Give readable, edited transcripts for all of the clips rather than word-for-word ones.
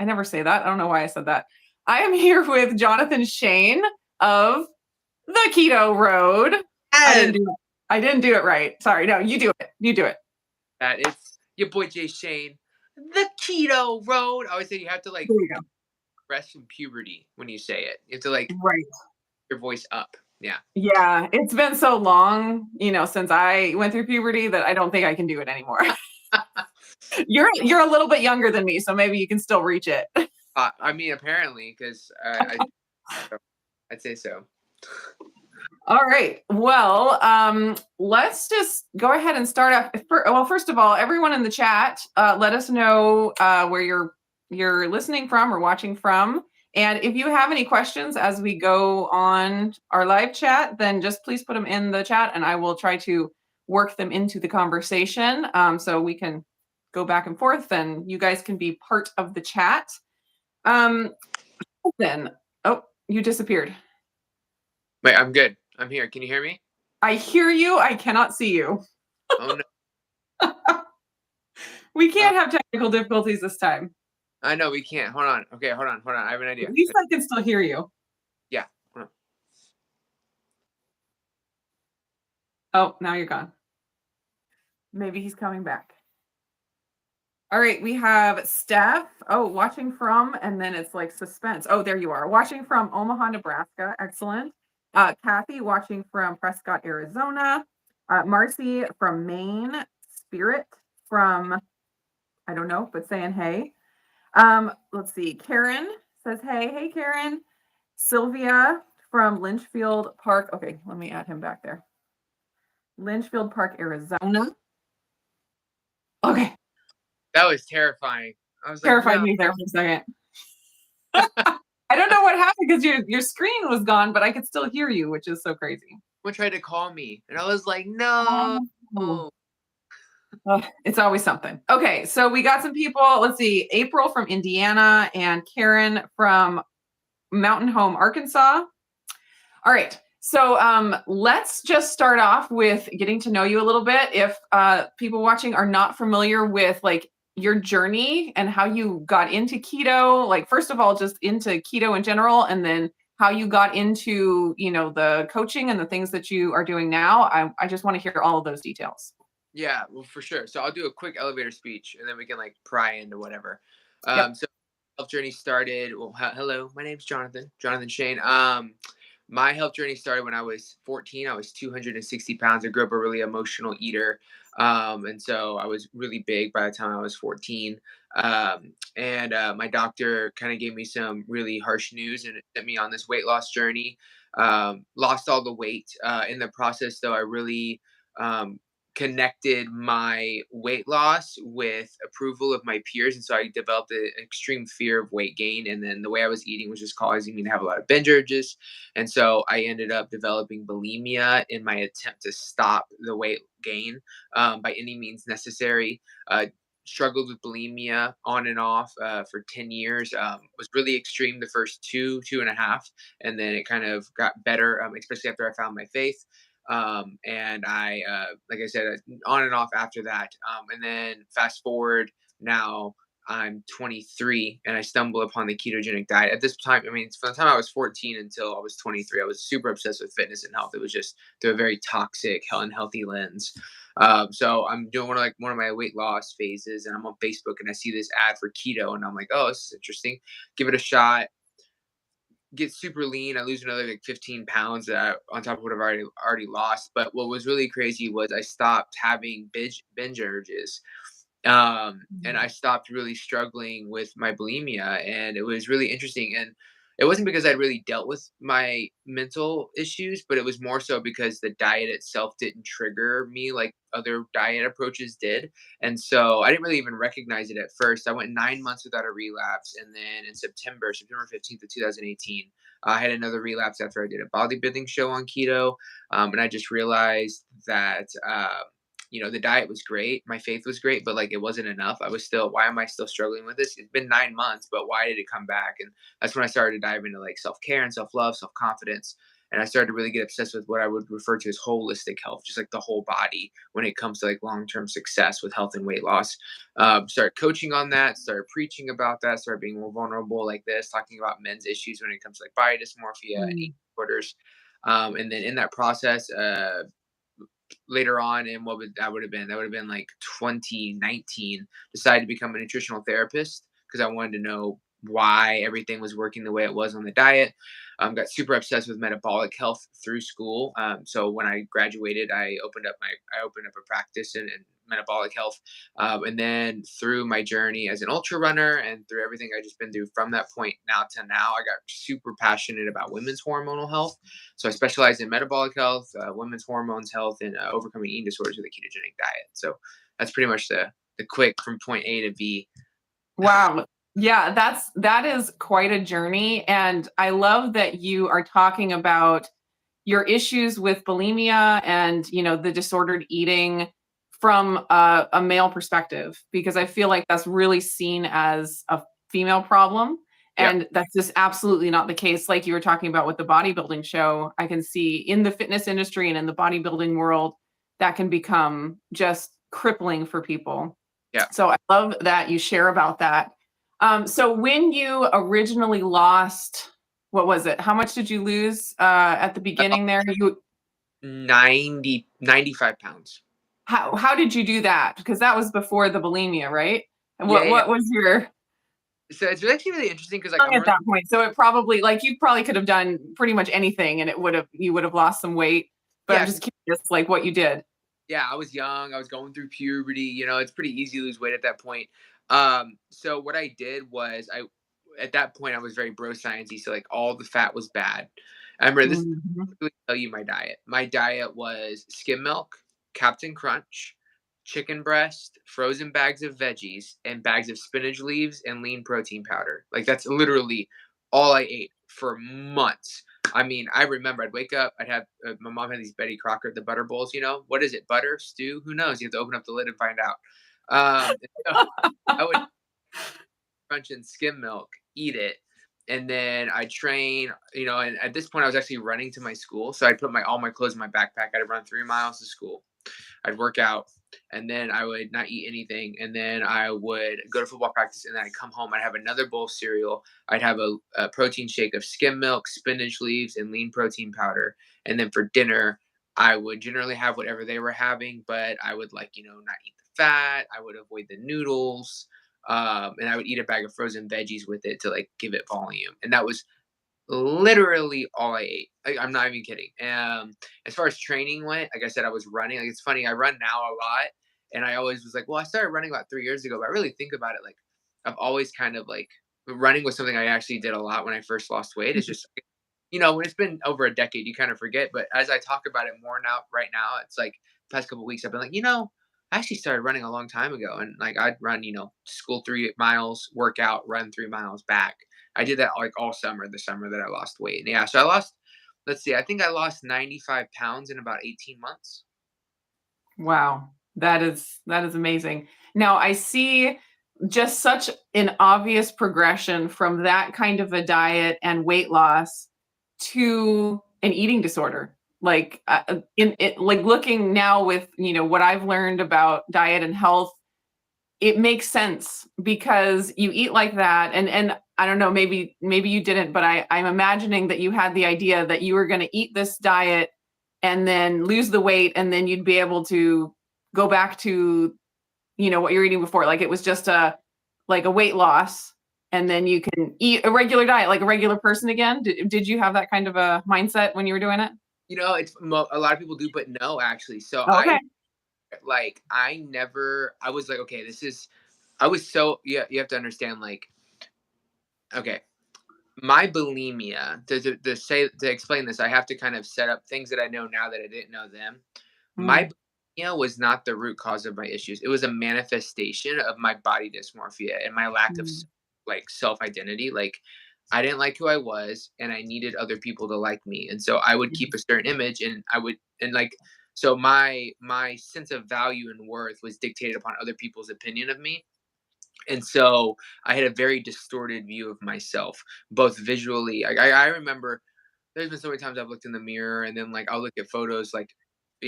I never say that. I don't know why I said that. I am here with Jonathan Shane of the Keto Road. And I didn't do it right. Sorry. No, you do it. You do it. that it's your boy Jay Shane, the Keto Road. I always say you have to like There you go. rest from puberty when you say it. You have to like Right. your voice up. Yeah. Yeah. It's been so long, since I went through puberty that I don't think I can do it anymore. You're a little bit younger than me, so maybe you can still reach it. I mean, apparently, because I'd say so. All right. Well, let's just go ahead and start off. Well, first of all, everyone in the chat, let us know where you're listening from or watching from. And if you have any questions as we go on our live chat, then just please put them in the chat and I will try to work them into the conversation so we can go back and forth and you guys can be part of the chat. Then, oh, you disappeared. Wait, I'm good. I'm here. Can you hear me? I hear you. I cannot see you. Oh, no. We can't have technical difficulties this time. I know we can't. Hold on. Okay, hold on. I have an idea. At least I can still hear you. Yeah. Hold on. Oh, now you're gone. Maybe he's coming back. All right, we have Steph. Oh, watching from, and then it's like suspense. Oh, there you are. Watching from Omaha, Nebraska. Excellent. Kathy watching from Prescott, Arizona. Marcy from Maine. Spirit from, I don't know, but saying hey. Let's see. Karen says hey. Hey, Karen. Sylvia from Lynchfield Park. Okay, let me add him back there. Lynchfield Park, Arizona. Okay. That was terrifying. I was Terrified like, me there for a second. I don't know what happened because your screen was gone, but I could still hear you, which is so crazy. Someone tried to call me, and I was like, no. It's always something. Okay, so we got some people. Let's see. April from Indiana and Karen from Mountain Home, Arkansas. All right. So let's just start off with getting to know you a little bit. If people watching are not familiar with like your journey and how you got into keto, like first of all, just into keto in general, and then how you got into, the coaching and the things that you are doing now. I just want to hear all of those details. Yeah, well, for sure. So I'll do a quick elevator speech, and then we can like pry into whatever. Yep. So health journey started. Well, hello, my name's Jonathan Shane. My health journey started when I was 14. I was 260 pounds. I grew up a really emotional eater. And so I was really big by the time I was 14. And my doctor kind of gave me some really harsh news and it sent me on this weight loss journey. Lost all the weight. In the process, though, I really connected my weight loss with approval of my peers. And so I developed an extreme fear of weight gain. And then the way I was eating was just causing me to have a lot of binge urges. And so I ended up developing bulimia in my attempt to stop the weight gain by any means necessary. Struggled with bulimia on and off for 10 years. Was really extreme the first two and a half. And then it kind of got better, especially after I found my faith. And I, like I said, on and off after that. And then fast forward now, I'm 23 and I stumble upon the ketogenic diet. At this time, I mean, from the time I was 14 until I was 23, I was super obsessed with fitness and health. It was just through a very toxic, unhealthy lens. So I'm doing one of my weight loss phases, and I'm on Facebook and I see this ad for keto, and I'm like, oh, this is interesting. Give it a shot. Get super lean. I lose another like 15 pounds on top of what I've already lost. But what was really crazy was I stopped having binge urges. And I stopped really struggling with my bulimia, and it was really interesting. And it wasn't because I'd really dealt with my mental issues, but it was more so because the diet itself didn't trigger me like other diet approaches did. And so I didn't really even recognize it at first. I went 9 months without a relapse. And then in September 15th of 2018, I had another relapse after I did a bodybuilding show on keto. And I just realized that, the diet was great. My faith was great, but like it wasn't enough. Why am I still struggling with this? It's been 9 months, but why did it come back? And that's when I started to dive into like self-care and self-love, self-confidence. and I started to really get obsessed with what I would refer to as holistic health, just like the whole body when it comes to like long-term success with health and weight loss. Started coaching on that, started preaching about that, started being more vulnerable like this, talking about men's issues when it comes to like body dysmorphia and eating Mm. disorders. And then in that process, later on, and that would have been? That would have been like 2019. Decided to become a nutritional therapist because I wanted to know why everything was working the way it was on the diet. Got super obsessed with metabolic health through school. So when I graduated, I opened up a practice in metabolic health. And then through my journey as an ultra runner and through everything I just been through from that point now to now, I got super passionate about women's hormonal health. So I specialize in metabolic health, women's hormones health, and overcoming eating disorders with a ketogenic diet. So that's pretty much the quick from point A to B. Wow. Yeah, that is quite a journey. And I love that you are talking about your issues with bulimia and, the disordered eating from a male perspective, because I feel like that's really seen as a female problem. Yep. And that's just absolutely not the case. Like you were talking about with the bodybuilding show, I can see in the fitness industry and in the bodybuilding world, that can become just crippling for people. Yeah. So I love that you share about that. So when you originally lost, what was it? How much did you lose at the beginning there? 95 pounds. How did you do that? Because that was before the bulimia, right? And Yeah, yeah. what was your So it's actually really interesting because like tongue at that point? So it probably like you probably could have done pretty much anything and you would have lost some weight. But I'm yeah, just curious, like what you did. yeah, I was young. I was going through puberty. It's pretty easy to lose weight at that point. So what I did was at that point I was very bro sciencey. So like all the fat was bad. I remember this. Mhm. Really tell you my diet. My diet was skim milk, Captain Crunch, chicken breast, frozen bags of veggies, and bags of spinach leaves and lean protein powder. Like that's literally all I ate for months. I mean, I remember I'd wake up, I'd have my mom had these Betty Crocker, the butter bowls. What is it? Butter, stew? Who knows? You have to open up the lid and find out. So I would crunch and skim milk, eat it, and then I train. And at this point, I was actually running to my school, so I'd put all my clothes in my backpack. I'd run 3 miles to school. I'd work out, and then I would not eat anything, and then I would go to football practice, and then I'd come home. I'd have another bowl of cereal. I'd have a protein shake of skim milk, spinach leaves, and lean protein powder, and then for dinner. I would generally have whatever they were having, but I would not eat the fat. I would avoid the noodles, and I would eat a bag of frozen veggies with it to like give it volume. And that was literally all I ate. I'm not even kidding. As far as training went, like I said, I was running. Like it's funny, I run now a lot, and I always was like, well, I started running about 3 years ago. But I really think about it, like I've always kind of like running was something I actually did a lot when I first lost weight. It's just when it's been over a decade, you kind of forget. But as I talk about it more now, right now, it's like the past couple of weeks, I've been like, I actually started running a long time ago, and like I'd run, school 3 miles, work out, run 3 miles back. I did that like all summer, the summer that I lost weight. And yeah, so I lost. Let's see, I think I lost 95 pounds in about 18 months. Wow. That is amazing. Now I see just such an obvious progression from that kind of a diet and weight loss to an eating disorder. Like in it, like looking now with, what I've learned about diet and health, it makes sense because you eat like that and I don't know, maybe you didn't, but I'm imagining that you had the idea that you were going to eat this diet and then lose the weight and then you'd be able to go back to what you're eating before, like it was just a weight loss and then you can eat a regular diet like a regular person again. Did you have that kind of a mindset when you were doing it? It's a lot of people do, but no, actually. So Oh, okay. I was like, okay, I was so, yeah, you have to understand, like, okay, my bulimia, to explain this, I have to kind of set up things that I know now that I didn't know then. My Mm, bulimia was not the root cause of my issues. It was a manifestation of my body dysmorphia and my lack of mm, like self identity. Like I didn't like who I was, and I needed other people to like me, and so I would keep a certain image, and I would and like so my sense of value and worth was dictated upon other people's opinion of me. And so I had a very distorted view of myself, both visually. I remember there's been so many times I've looked in the mirror and then like I'll look at photos like,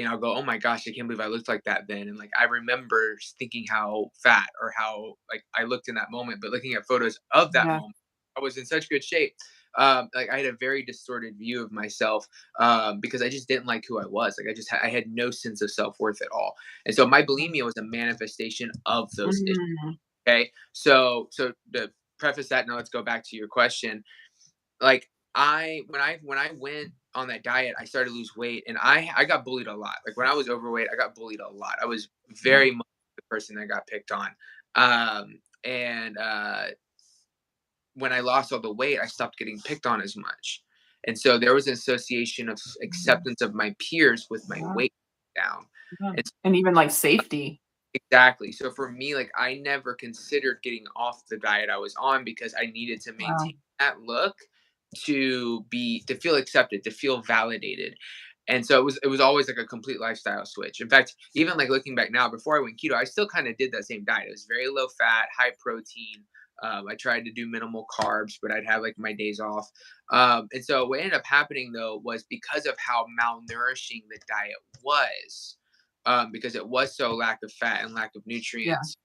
I'll go, oh my gosh, I can't believe I looked like that then. And like I remember thinking how fat or how like I looked in that moment, but looking at photos of that Yeah. moment, I was in such good shape. Like I had a very distorted view of myself because I just didn't like who I was. Like I had no sense of self worth at all, and so my bulimia was a manifestation of those issues. Mm, Okay, so to preface that, now let's go back to your question. Like when I went on that diet, I started to lose weight, and I got bullied a lot. Like when I was overweight, I got bullied a lot. I was yeah. very much the person that got picked on. And when I lost all the weight, I stopped getting picked on as much. And so there was an association of Mhm. acceptance of my peers with my Yeah. weight down. Yeah. And And even like safety. exactly. So for me, like I never considered getting off the diet I was on because I needed to Wow. maintain that look to feel accepted, to feel validated. And so it was always like a complete lifestyle switch. In fact, even like looking back now, before I went keto, I still kind of did that same diet. It was very low fat, high protein. I tried to do minimal carbs, but I'd have like my days off. And so what ended up happening though was because of how malnourishing the diet was, because it was so lack of fat and lack of Yeah. nutrients,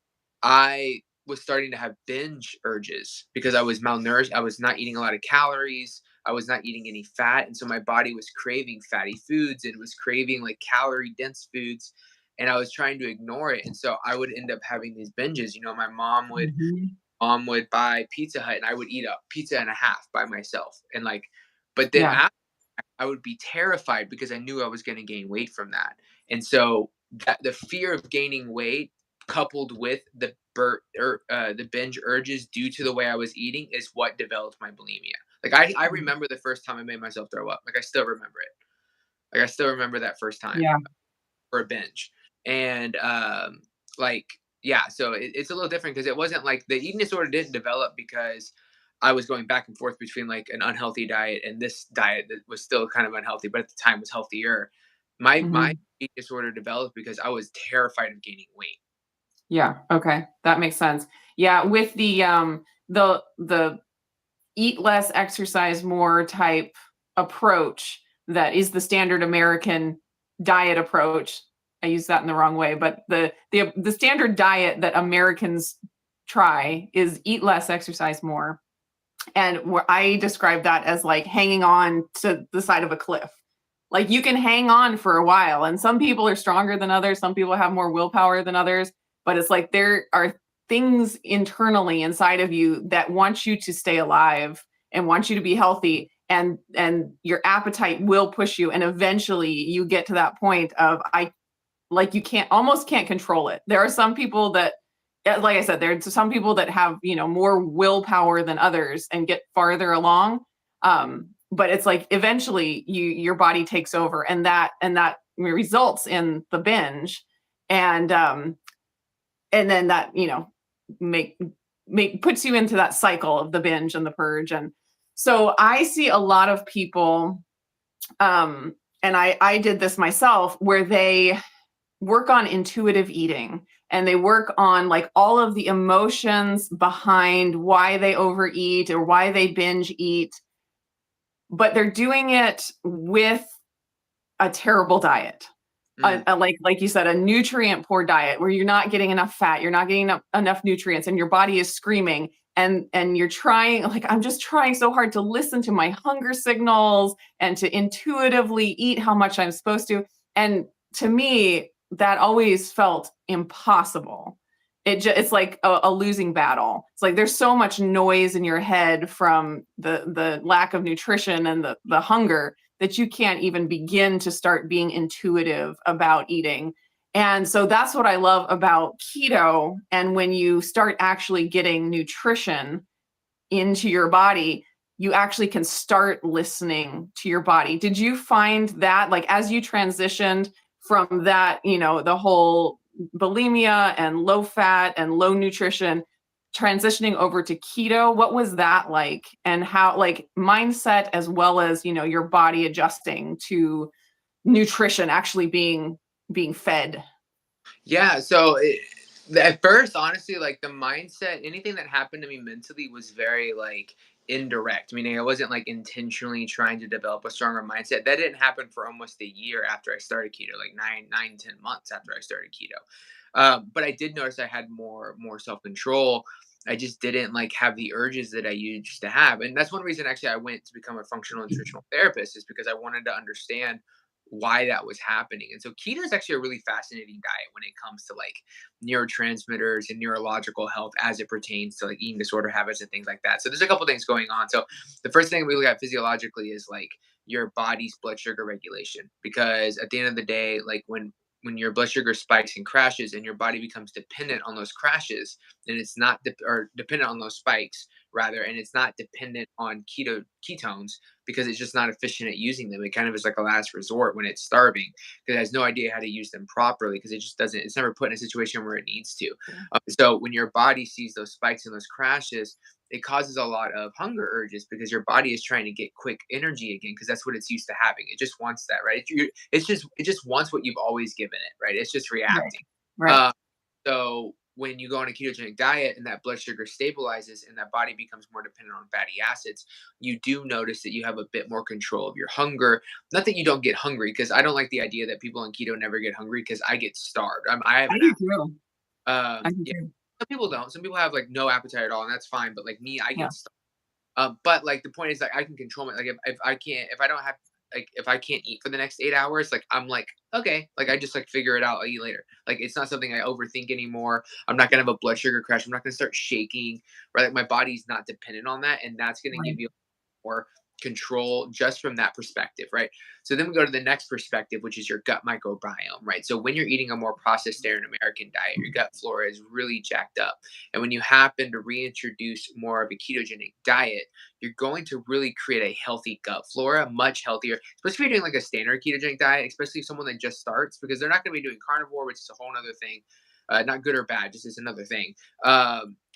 I was starting to have binge urges because I was malnourished. I was not eating a lot of calories. I was not eating any fat. And so my body was craving fatty foods and was craving like calorie dense foods. And I was trying to ignore it. And so I would end up having these binges. My Mhm. mom would buy Pizza Hut and I would eat a pizza and a half by myself. And like, but then Yeah. I would be terrified because I knew I was going to gain weight from that. And so that the fear of gaining weight coupled with the binge urges due to the way I was eating is what developed my bulimia. Like I Mm. remember the first time I made myself throw up. Like I still remember it. Like I still remember that first time Yeah. for a binge. And like yeah, so it's a little different because it wasn't like the eating disorder didn't develop because I was going back and forth between like an unhealthy diet and this diet that was still kind of unhealthy, but at the time was healthier. My Mhm. eating disorder developed because I was terrified of gaining weight. Yeah. Okay. That makes sense. Yeah. With the eat less, exercise more type approach that is the standard American diet approach. I use that in the wrong way, but the standard diet that Americans try is eat less, exercise more. And I describe that as like hanging on to the side of a cliff. Like you can hang on for a while, and some people are stronger than others. Some people have more willpower than others, but it's like there are things internally inside of you that want you to stay alive and want you to be healthy. And your appetite will push you, and eventually you get to that point of you can't control it. There are some people that, like I said, there's some people that have, more willpower than others and get farther along. But it's like eventually your body takes over, and that results in the binge. And then that, make puts you into that cycle of the binge and the purge. And so I see a lot of people, and I did this myself, where they work on intuitive eating, and they work on like all of the emotions behind why they overeat or why they binge eat, but they're doing it with a terrible diet. Mm, Like you said, a nutrient poor diet where you're not getting enough fat, you're not getting enough nutrients, and your body is screaming. And you're trying, like, I'm just trying so hard to listen to my hunger signals and to intuitively eat how much I'm supposed to. And to me, that always felt impossible. It's like a losing battle. It's like there's so much noise in your head from the lack of nutrition and the hunger that you can't even begin to start being intuitive about eating. And so that's what I love about keto. And when you start actually getting nutrition into your body, you actually can start listening to your body. Did you find that, like, as you transitioned from that, the whole bulimia and low fat and low nutrition, transitioning over to keto, what was that like? And how, like, mindset as well as, your body adjusting to nutrition actually being fed? yeah, so At first, honestly, like the mindset, anything that happened to me mentally was very like indirect. Meaning, I wasn't like intentionally trying to develop a stronger mindset. That didn't happen for almost a year after I started keto, like 10 months after I started keto. But I did notice I had more self control. I just didn't like have the urges that I used to have, and that's one reason actually I went to become a functional nutritional therapist, is because I wanted to understand why that was happening. And so keto is actually a really fascinating diet when it comes to like neurotransmitters and neurological health as it pertains to like eating disorder habits and things like that. So there's a couple things going on. So the first thing we look at physiologically is like your body's blood sugar regulation, because at the end of the day, like when your blood sugar spikes and crashes and your body becomes dependent on those crashes, and it's not or dependent on those spikes rather, and it's not dependent on ketones, because it's just not efficient at using them. It kind of is like a last resort when it's starving, because it has no idea how to use them properly, because it just doesn't, it's never put in a situation where it needs to. So when your body sees those spikes and those crashes, it causes a lot of hunger urges, because your body is trying to get quick energy again, because that's what it's used to having. It just wants that, right? It just wants what you've always given it, right? It's just Right. reacting. Right. Uh, so when you go on a ketogenic diet and that blood sugar stabilizes and that body becomes more dependent on fatty acids, you do notice that you have a bit more control of your hunger. Not that you don't get hungry, because I don't like the idea that people on keto never get hungry, because I get starved. I have I an do too. I do yeah. too. Some people don't. Some people have like no appetite at all, and that's fine. But like me, I Yeah. get starved. But like the point is, like I can control my, like if I can't, if I don't have, like if I can't eat for the next 8 hours, like I'm like okay, like I just like figure it out. I'll eat later. Like it's not something I overthink anymore. I'm not gonna have a blood sugar crash. I'm not gonna start shaking. Right, like my body's not dependent on that, and that's gonna give Right. you more control just from that perspective, right? So then we go to the next perspective, which is your gut microbiome, right? So when you're eating a more processed standard American diet, your gut flora is really jacked up. And when you happen to reintroduce more of a ketogenic diet, you're going to really create a healthy gut flora, much healthier, especially if you're doing like a standard ketogenic diet, especially someone that just starts, because they're not going to be doing carnivore, which is a whole other thing. Not good or bad, just is another thing.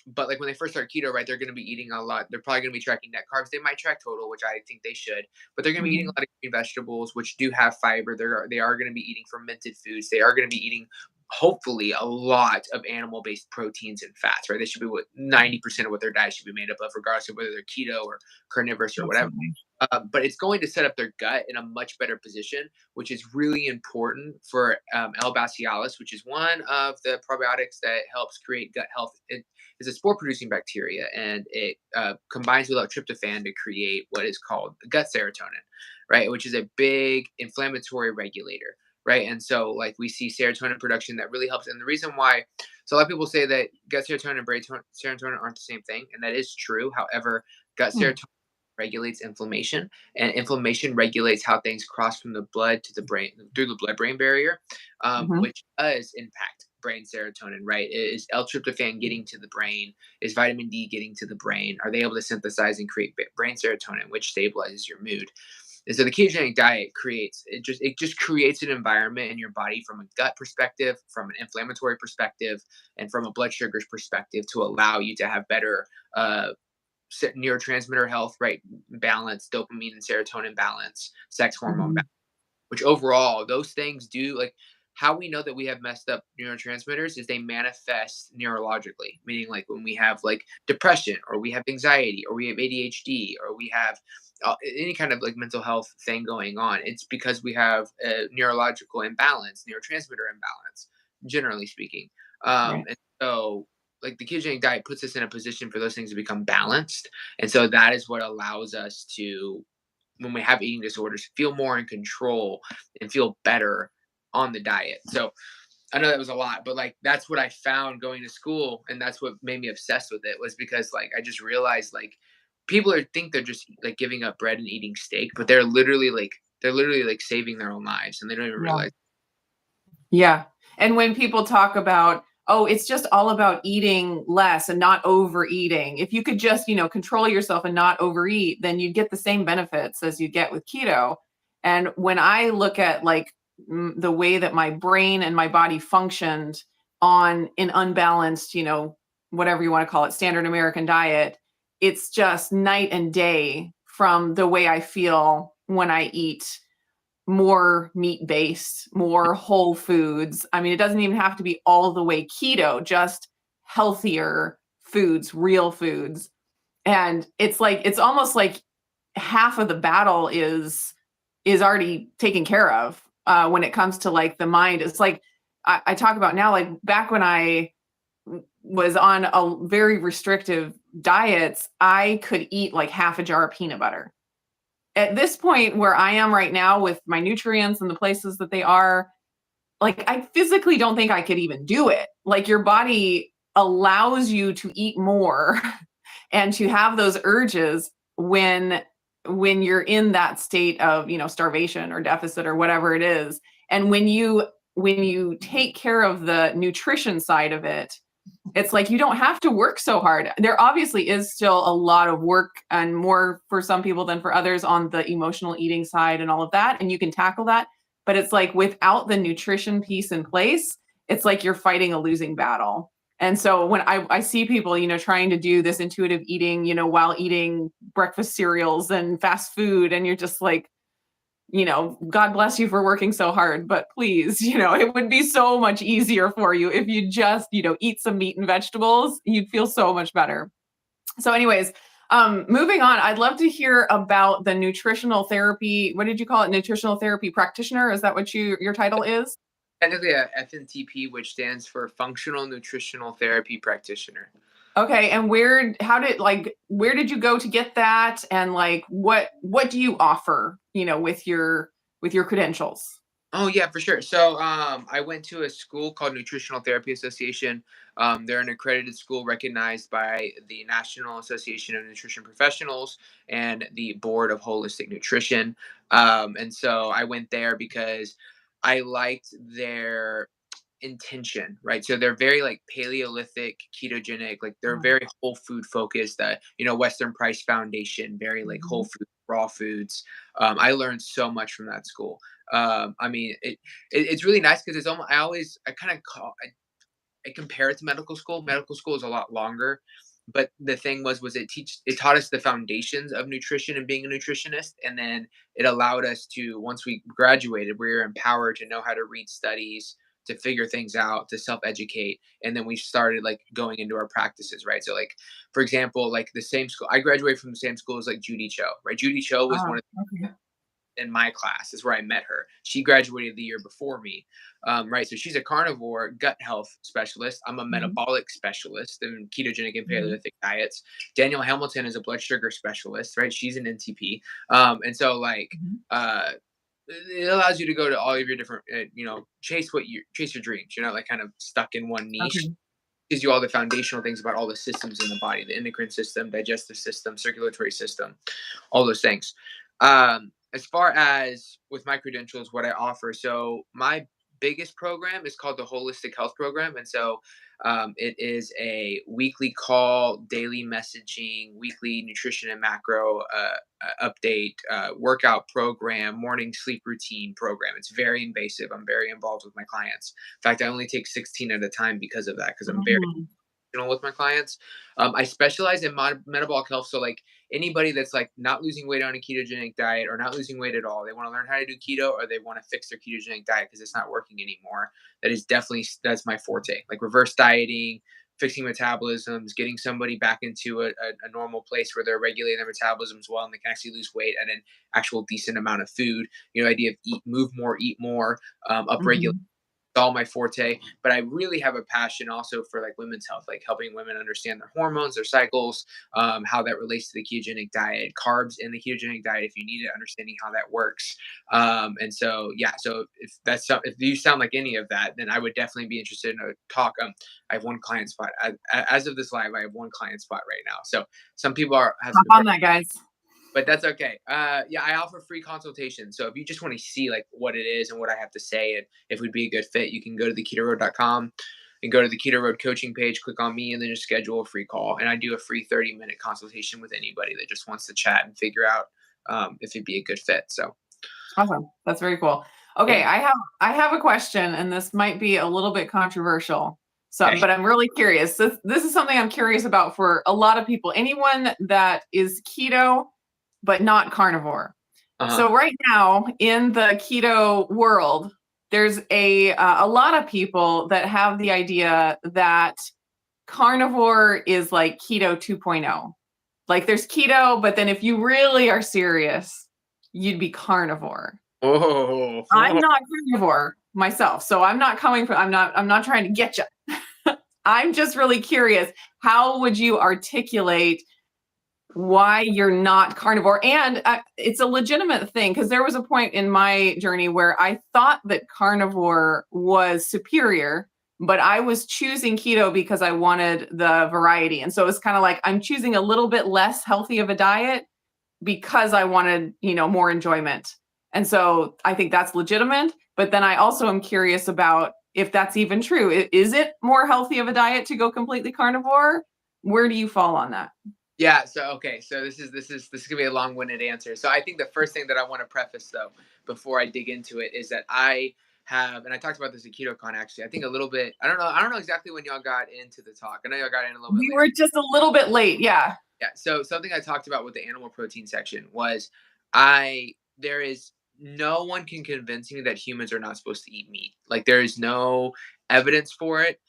But like when they first start keto, right, they're going to be eating a lot. They're probably going to be tracking net carbs. They might track total, which I think they should, but they're going to be eating a Mhm. lot of green vegetables, which do have fiber. They are going to be eating fermented foods. They are going to be eating hopefully a lot of animal-based proteins and fats, right? They should be what 90% of what their diet should be made up of, regardless of whether they're keto or carnivorous or whatever. Absolutely. But it's going to set up their gut in a much better position, which is really important for L-bacillus, which is one of the probiotics that helps create gut health. It is a spore-producing bacteria, and it combines with tryptophan to create what is called gut serotonin, right? Which is a big inflammatory regulator, right? And so, like, we see serotonin production that really helps. And the reason why, so a lot of people say that gut serotonin and brain serotonin aren't the same thing, and that is true. However, gut Mm. serotonin regulates inflammation, and inflammation regulates how things cross from the blood to the brain through the blood-brain barrier, Mhm. which does impact brain serotonin. Right? Is L-tryptophan getting to the brain? Is vitamin D getting to the brain? Are they able to synthesize and create brain serotonin, which stabilizes your mood? And so the ketogenic diet it just creates an environment in your body from a gut perspective, from an inflammatory perspective, and from a blood sugars perspective to allow you to have better neurotransmitter health, right? Balance, dopamine and serotonin balance, sex hormone balance, Mhm. which overall, those things do like how we know that we have messed up neurotransmitters is they manifest neurologically, meaning like when we have like depression or we have anxiety or we have ADHD or we have any kind of like mental health thing going on. It's because we have a neurological imbalance, neurotransmitter imbalance, generally speaking. Right. And so like the ketogenic diet puts us in a position for those things to become balanced. And so that is what allows us to, when we have eating disorders, feel more in control and feel better on the diet. So I know that was a lot, but like that's what I found going to school, and that's what made me obsessed with it, was because like I just realized like people think they're just like giving up bread and eating steak, but they're literally like saving their own lives, and they don't even Yeah. realize. Yeah. And when people talk about, oh, it's just all about eating less and not overeating. If you could just, control yourself and not overeat, then you'd get the same benefits as you get with keto. And when I look at like the way that my brain and my body functioned on an unbalanced, whatever you want to call it, standard American diet, it's just night and day from the way I feel when I eat more meat-based, more whole foods. I mean, it doesn't even have to be all the way keto, just healthier foods, real foods. And it's like, it's almost like half of the battle is already taken care of when it comes to like the mind. It's like I talk about now, like back when I was on a very restrictive diets, I could eat like half a jar of peanut butter. At this point where I am right now with my nutrients and the places that they are, like I physically don't think I could even do it. Like your body allows you to eat more and to have those urges when you're in that state of, you know, starvation or deficit or whatever it is. And when you take care of the nutrition side of it, it's like you don't have to work so hard. There obviously is still a lot of work, and more for some people than for others, on the emotional eating side and all of that, and you can tackle that. But it's like without the nutrition piece in place, it's like you're fighting a losing battle. And so when I see people, you know, trying to do this intuitive eating, you know, while eating breakfast cereals and fast food, and you're just like, you know, God bless you for working so hard, but please, you know, it would be so much easier for you if you just, you know, eat some meat and vegetables. You'd feel so much better. So anyways, moving on, I'd love to hear about the nutritional therapy. What did you call it? Nutritional therapy practitioner? Is that what your title is? Technically a FNTP, which stands for Functional Nutritional Therapy Practitioner. Okay. And where did you go to get that? And like, what do you offer, you know, with your credentials? Oh yeah, for sure. So I went to a school called Nutritional Therapy Association. They're an accredited school recognized by the National Association of Nutrition Professionals and the Board of Holistic Nutrition. And so I went there because I liked their intention, right? So they're very like Paleolithic, ketogenic, like they're Oh, very whole food focused. Western Price Foundation, very like whole mhm. food, raw foods. I learned so much from that school. I mean, it's really nice because it's almost I kind of call I compare it to medical school. Medical school is a lot longer, but the thing was it taught us the foundations of nutrition and being a nutritionist, and then it allowed us to, once we graduated, we were empowered to know how to read studies, to figure things out, to self educate, and then we started like going into our practices, right? So like for example, like the same school I graduated from, the same school as like Judy Cho, right? Judy Cho was one of Okay. in my class is where I met her. She graduated the year before me, right? So she's a carnivore gut health specialist. I'm a Mhm, metabolic specialist in ketogenic and mhm. Paleolithic diets. Danielle Hamilton is a blood sugar specialist, right? She's an NTP, and so like Mhm. uh, it allows you to go to all of your different, chase your dreams. You're not like kind of stuck in one niche. Okay. Gives you all the foundational things about all the systems in the body, the endocrine system, digestive system, circulatory system, all those things. As far as with my credentials, what I offer, so my biggest program is called the Holistic Health Program, and so it is a weekly call, daily messaging, weekly nutrition and macro update, workout program, morning sleep routine program. It's very invasive. I'm very involved with my clients. In fact, I only take 16 at a time because of that, because I'm very Mm, with my clients. I specialize in metabolic health. So like anybody that's like not losing weight on a ketogenic diet or not losing weight at all, they want to learn how to do keto, or they want to fix their ketogenic diet because it's not working anymore. That's my forte. Like reverse dieting, fixing metabolisms, getting somebody back into a normal place where they're regulating their metabolisms well and they can actually lose weight at an actual decent amount of food. Idea of eat more, upregulate, mhm. all my forte. But I really have a passion also for like women's health, like helping women understand their hormones, their cycles, how that relates to the ketogenic diet, carbs in the ketogenic diet if you need it, understanding how that works. And so yeah, so if you sound like any of that, then I would definitely be interested in a talk. I have one client spot as of this live. I have one client spot right now. So some people have Hop some, on that, guys. but that's okay. Yeah, I offer free consultations. So if you just want to see like what it is and what I have to say and if we'd be a good fit, you can go to theketoroad.com and go to the Keto Road coaching page, click on me, and then just schedule a free call. And I do a free 30-minute consultation with anybody that just wants to chat and figure out if it'd be a good fit. So Awesome. That's very cool. yeah, Okay, I have a question, and this might be a little bit controversial. So, okay. but I'm really curious. This is something I'm curious about for a lot of people. Anyone that is keto but not carnivore. Uh-huh. So right now in the keto world, there's a lot of people that have the idea that carnivore is like keto 2.0. Like there's keto, but then if you really are serious, you'd be carnivore. Oh, I'm not carnivore myself, so I'm not trying to get you. I'm just really curious. How would you articulate why you're not carnivore? And it's a legitimate thing because there was a point in my journey where I thought that carnivore was superior, but I was choosing keto because I wanted the variety. And so it's kind of like I'm choosing a little bit less healthy of a diet because I wanted, more enjoyment. And so I think that's legitimate. But then I also am curious about if that's even true. Is it more healthy of a diet to go completely carnivore? Where do you fall on that? yeah. So okay. So this is gonna be a long-winded answer. So I think the first thing that I want to preface though, before I dig into it, is that I have, and I talked about this at KetoCon actually. I think a little bit. I don't know exactly when y'all got into the talk. I know y'all got in a little bit We later. were just a little bit late. Yeah. Yeah. So something I talked about with the animal protein section was I there is no one can convince me that humans are not supposed to eat meat. Like there is no evidence for it.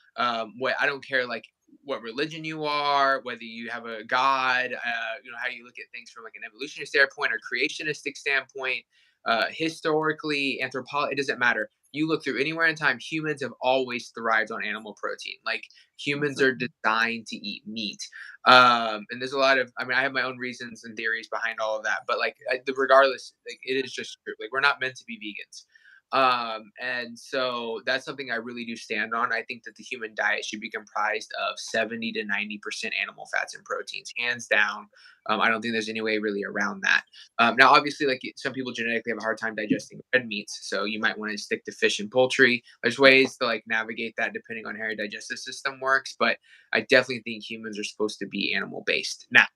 What I don't care like what religion you are, whether you have a god, how you look at things from like an evolutionary standpoint or creationistic standpoint, historically, it doesn't matter. You look through anywhere in time, humans have always thrived on animal protein. Like humans are designed to eat meat. And there's a lot of, I mean, I have my own reasons and theories behind all of that, but like, regardless, like, it is just true. Like, we're not meant to be vegans. And so that's something I really do stand on. I think that the human diet should be comprised of 70 to 90% animal fats and proteins, hands down. I don't think there's any way really around that. Now, obviously, like some people genetically have a hard time digesting red meats, so you might want to stick to fish and poultry. There's ways to like navigate that depending on how your digestive system works, but I definitely think humans are supposed to be animal based. Now,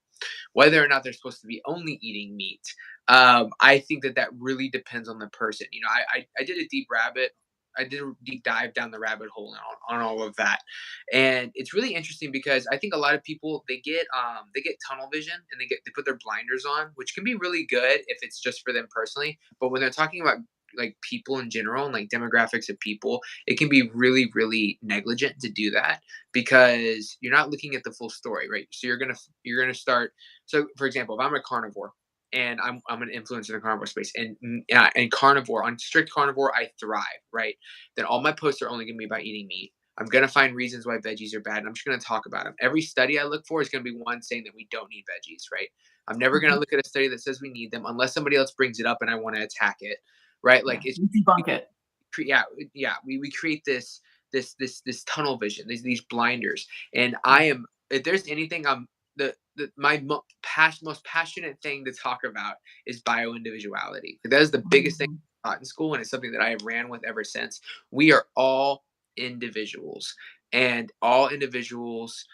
whether or not they're supposed to be only eating meat, I think that that really depends on the person. I did a deep rabbit. I did a deep dive down the rabbit hole on all of that, and it's really interesting because I think a lot of people they get tunnel vision and they put their blinders on, which can be really good if it's just for them personally. But when they're talking about like people in general and like demographics of people, it can be really really negligent to do that because you're not looking at the full story, right? So you're gonna start. So, for example, if I'm a carnivore and I'm an influencer in the carnivore space, and carnivore on strict carnivore, I thrive, right? Then all my posts are only gonna be about eating meat. I'm gonna find reasons why veggies are bad, and I'm just gonna talk about them. Every study I look for is gonna be one saying that we don't need veggies, right? I'm never gonna Mhm. look at a study that says we need them unless somebody else brings it up and I want to attack it, right? Like Yeah. it's Debunk it. yeah, yeah, we create this tunnel vision, these blinders, and Yeah. I am, if there's anything I'm the my most passionate thing to talk about is bio individuality. That is the biggest thing Mhm. taught in school, and it's something that I have ran with ever since. We are all individuals, and all individuals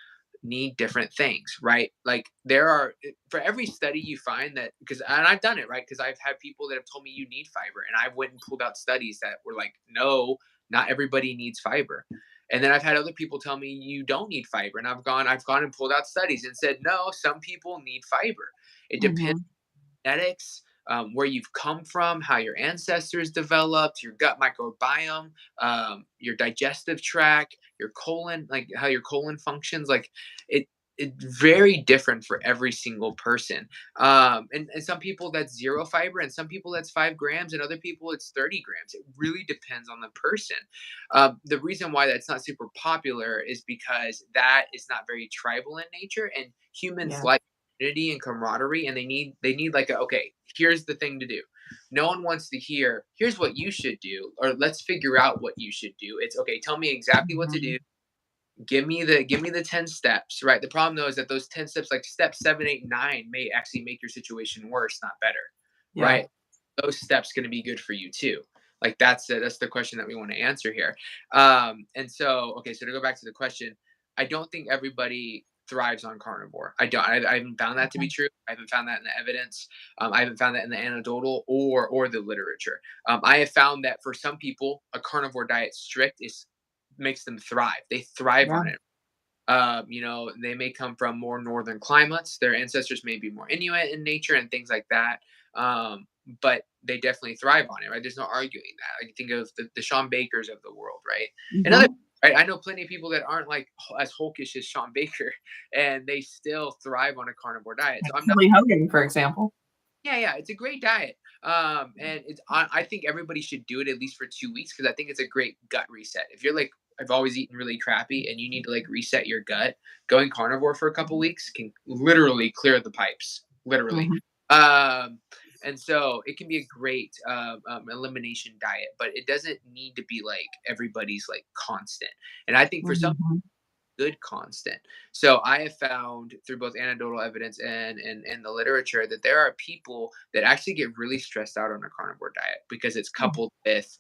need different things, right? Like there are, for every study you find that, because and I've done it, right? Because I've had people that have told me you need fiber, and I went and pulled out studies that were like, no, not everybody needs fiber. And then I've had other people tell me you don't need fiber, and I've gone and pulled out studies and said no, some people need fiber. It depends Mhm. genetics, where you've come from, how your ancestors developed, your gut microbiome, your digestive tract, your colon, like how your colon functions. Like it, it's very different for every single person. And some people that's zero fiber, and some people that's 5 grams, and other people it's 30 grams. It really depends on the person. The reason why that's not super popular is because that is not very tribal in nature, and humans Yeah. like community and camaraderie, and they need like okay, here's the thing to do. No one wants to hear here's what you should do, or let's figure out what you should do. It's okay, tell me exactly what to do. Mhm. Give me the 10 steps, right? The problem though is that those 10 steps, like step 7, 8, 9, may actually make your situation worse, not better, Yeah. right? Those steps going to be good for you too. Like that's the question that we want to answer here. And so okay, so to go back to the question, I don't think everybody thrives on carnivore. I don't. I haven't found that to be Okay. true. I haven't found that in the evidence. I haven't found that in the anecdotal or the literature. I have found that for some people, a carnivore diet strict is makes them thrive. They thrive Yeah. on it. They may come from more northern climates. Their ancestors may be more Inuit in nature and things like that. but they definitely thrive on it, right? There's no arguing that. Like, think of the Sean Bakers of the world, right? And other, Mhm. right? I know plenty of people that aren't like as hulkish as Sean Baker, and they still thrive on a carnivore diet. So Like I'm not. Kelly Hogan, for example. Yeah, yeah, it's a great diet. And it's I think everybody should do it at least for 2 weeks because I think it's a great gut reset. If you're like I've always eaten really crappy and you need to like reset your gut, going carnivore for a couple weeks can literally clear the pipes, literally. Mhm. Um, and so it can be a great elimination diet, but it doesn't need to be like everybody's like constant. And I think for some Mhm. good constant. So I have found through both anecdotal evidence and the literature that there are people that actually get really stressed out on a carnivore diet because it's coupled with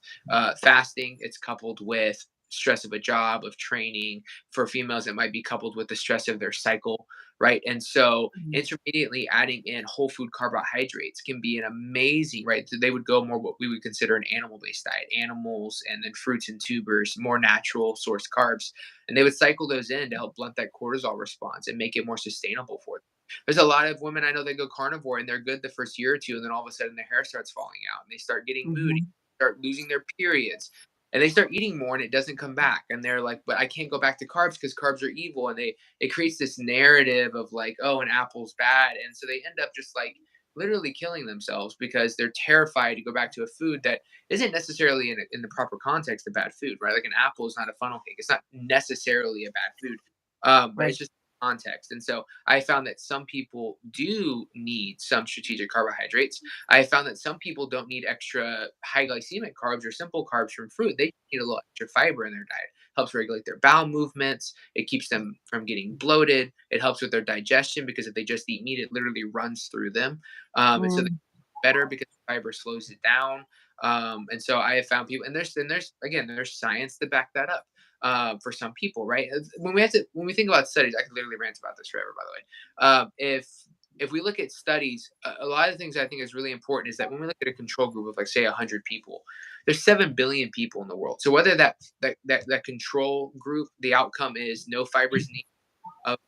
fasting, it's coupled with stress of a job, of training. For females, it might be coupled with the stress of their cycle, right? And so Mhm. intermediately adding in whole food carbohydrates can be an amazing, right? So they would go more what we would consider an animal-based diet, animals and then fruits and tubers, more natural source carbs, and they would cycle those in to help blunt that cortisol response and make it more sustainable for them. There's a lot of women I know that go carnivore and they're good the first year or two, and then all of a sudden their hair starts falling out and they start getting moody, Mhm. start losing their periods, and they start eating more and it doesn't come back. And they're like, but I can't go back to carbs because carbs are evil. And it creates this narrative of like, oh, an apple's bad. And so they end up just like literally killing themselves because they're terrified to go back to a food that isn't necessarily in the proper context a bad food, right? Like an apple is not a funnel cake. It's not necessarily a bad food, but Right. it's just context. And so I found that some people do need some strategic carbohydrates. I found that some people don't need extra high glycemic carbs or simple carbs from fruit. They need a little extra fiber in their diet. Helps regulate their bowel movements. It keeps them from getting bloated. It helps with their digestion because if they just eat meat, it literally runs through them. And so Mm. better because fiber slows it down. And so I have found people, and there's again there's science to back that up. For some people, right? When we think about studies, I could literally rant about this forever. By the way, if we look at studies, a lot of things I think is really important is that when we look at a control group of like say 100 people, there's 7 billion people in the world. So whether that control group, the outcome is no fibers needed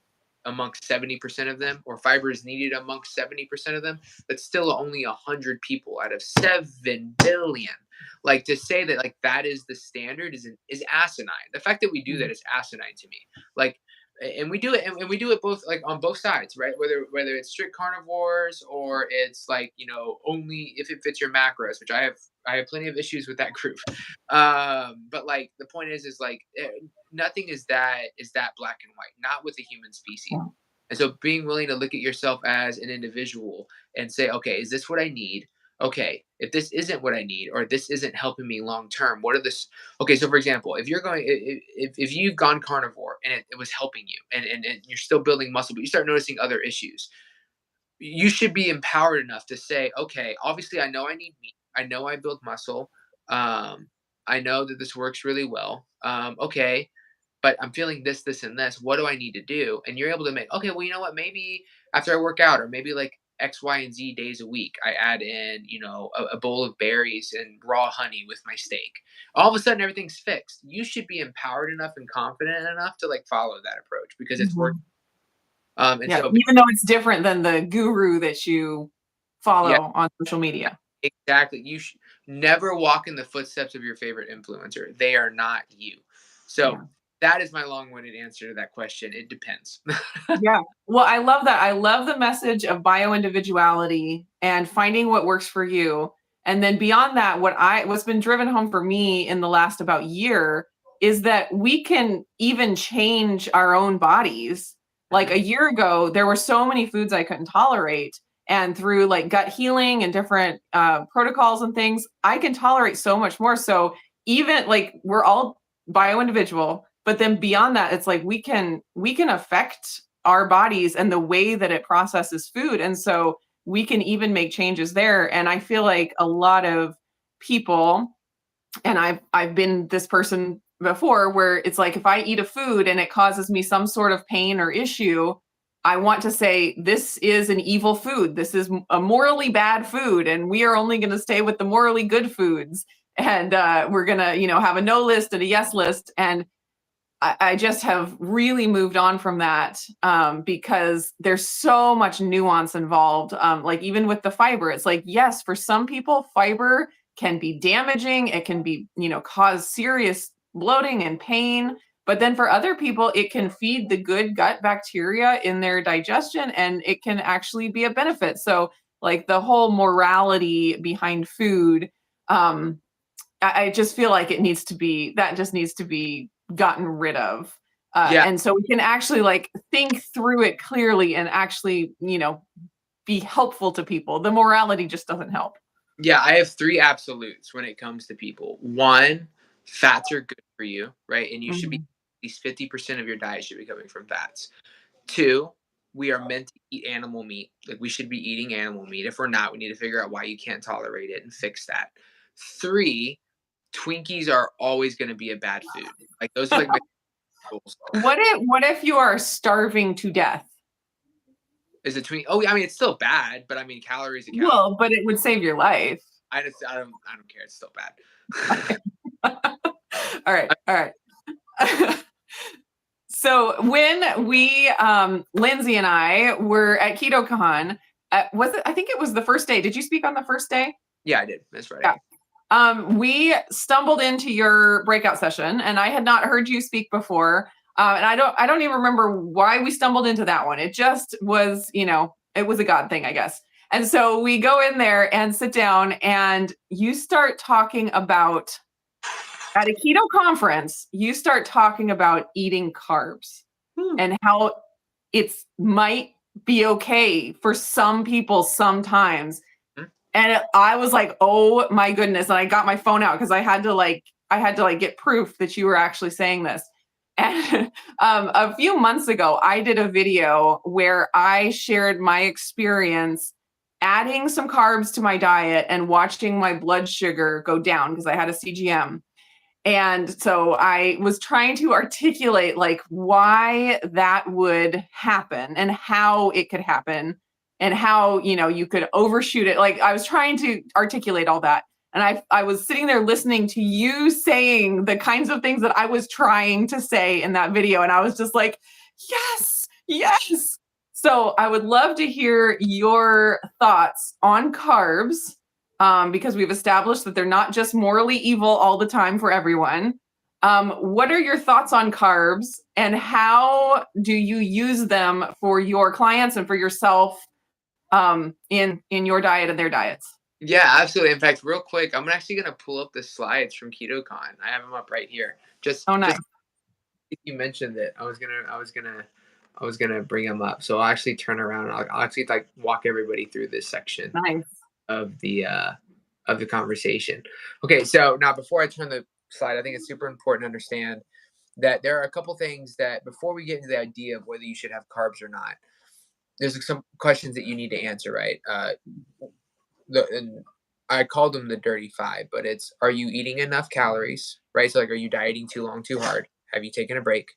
amongst 70% of them, or fiber is needed amongst 70% of them, that's still only 100 people out of 7 billion. Like to say that like that is the standard is asinine. The fact that we do that is asinine to me. Like, and we do it, and we do it both like on both sides, right? Whether it's strict carnivores or it's like only if it fits your macros, which I have plenty of issues with that group. But like the point is like nothing is that black and white, not with the human species. Yeah. And so being willing to look at yourself as an individual and say, okay, is this what I need? Okay, if this isn't what I need, or this isn't helping me long term, what are this? Okay, so for example, if you're going, if you've gone carnivore and it was helping you, and you're still building muscle, but you start noticing other issues, you should be empowered enough to say, okay, obviously I know I need meat. I know I build muscle. Um, I know that this works really well. Okay, but I'm feeling this, this, and this. What do I need to do? And you're able to make, okay, well, you know what? Maybe after I work out, or maybe like X, Y, and Z days a week, I add in, a bowl of berries and raw honey with my steak. All of a sudden, everything's fixed. You should be empowered enough and confident enough to like follow that approach because it's working. Mhm. And Yeah, so even though it's different than the guru that you yeah, follow on social media. exactly. You should never walk in the footsteps of your favorite influencer. They are not you. So Yeah. that is my long-winded answer to that question. It depends. Yeah. Well, I love that. I love the message of bio-individuality and finding what works for you. And then beyond that, what's been driven home for me in the last about year is that we can even change our own bodies. Like Mhm. a year ago, there were so many foods I couldn't tolerate. And through like gut healing and different protocols and things, I can tolerate so much more. So even like we're all bio-individual, but then beyond that, it's like we can affect our bodies and the way that it processes food. And so we can even make changes there. And I feel like a lot of people, and I've been this person before, where it's like if I eat a food and it causes me some sort of pain or issue, I want to say this is an evil food. This is a morally bad food, and we are only going to stay with the morally good foods. And we're gonna, have a no list and a yes list. And I just have really moved on from that because there's so much nuance involved. Like even with the fiber, it's like, yes, for some people, fiber can be damaging. It can be, cause serious bloating and pain. But then for other people, it can feed the good gut bacteria in their digestion and it can actually be a benefit. So like the whole morality behind food, I just feel like that just needs to be gotten rid of. Yeah. And so we can actually like think through it clearly and actually, be helpful to people. The morality just doesn't help. Yeah, I have 3 absolutes when it comes to people. 1, fats are good for you, right? And you should be Mhm. at least 50% of your diet should be coming from fats. 2, we are meant to eat animal meat. Like we should be eating animal meat. If we're not, we need to figure out why you can't tolerate it and fix that. 3, Twinkies are always going to be a bad food. Like those are like my rules. What if you are starving to death? Is a Twinkie? Oh, I mean it's still bad, but I mean calories a calorie. Well, but it would save your life. I don't care. It's still bad. All right. All right. So when we, Lindsay and I were at KetoCon, I think it was the first day. Did you speak on the first day? Yeah, I did. That's right. Yeah. We stumbled into your breakout session and I had not heard you speak before. And I don't even remember why we stumbled into that one. It just was, it was a God thing, I guess. And so we go in there and sit down and you start talking about at a keto conference, you start talking about eating carbs and how it's might be okay for some people sometimes. And I was like, oh my goodness. And I got my phone out because I had to get proof that you were actually saying this. And a few months ago, I did a video where I shared my experience adding some carbs to my diet and watching my blood sugar go down because I had a CGM. And so I was trying to articulate like why that would happen and how it could happen and how, you could overshoot it. Like I was trying to articulate all that. And I was sitting there listening to you saying the kinds of things that I was trying to say in that video. And I was just like, yes, yes. So I would love to hear your thoughts on carbs because we've established that they're not just morally evil all the time for everyone. What are your thoughts on carbs and how do you use them for your clients and for yourself in your diet and their diets? Yeah, absolutely. In fact, real quick, I'm actually gonna pull up the slides from KetoCon. I have them up right here. Oh, nice. Just you mentioned it. I was gonna bring them up. So I'll actually turn around. And I'll actually like walk everybody through this section Nice. of the conversation. Okay, so now before I turn the slide, I think it's super important to understand that there are a couple things that before we get into the idea of whether you should have carbs or not, there's some questions that you need to answer, right? And I called them the dirty 5, but it's, are you eating enough calories, right? So like, are you dieting too long, too hard? Have you taken a break?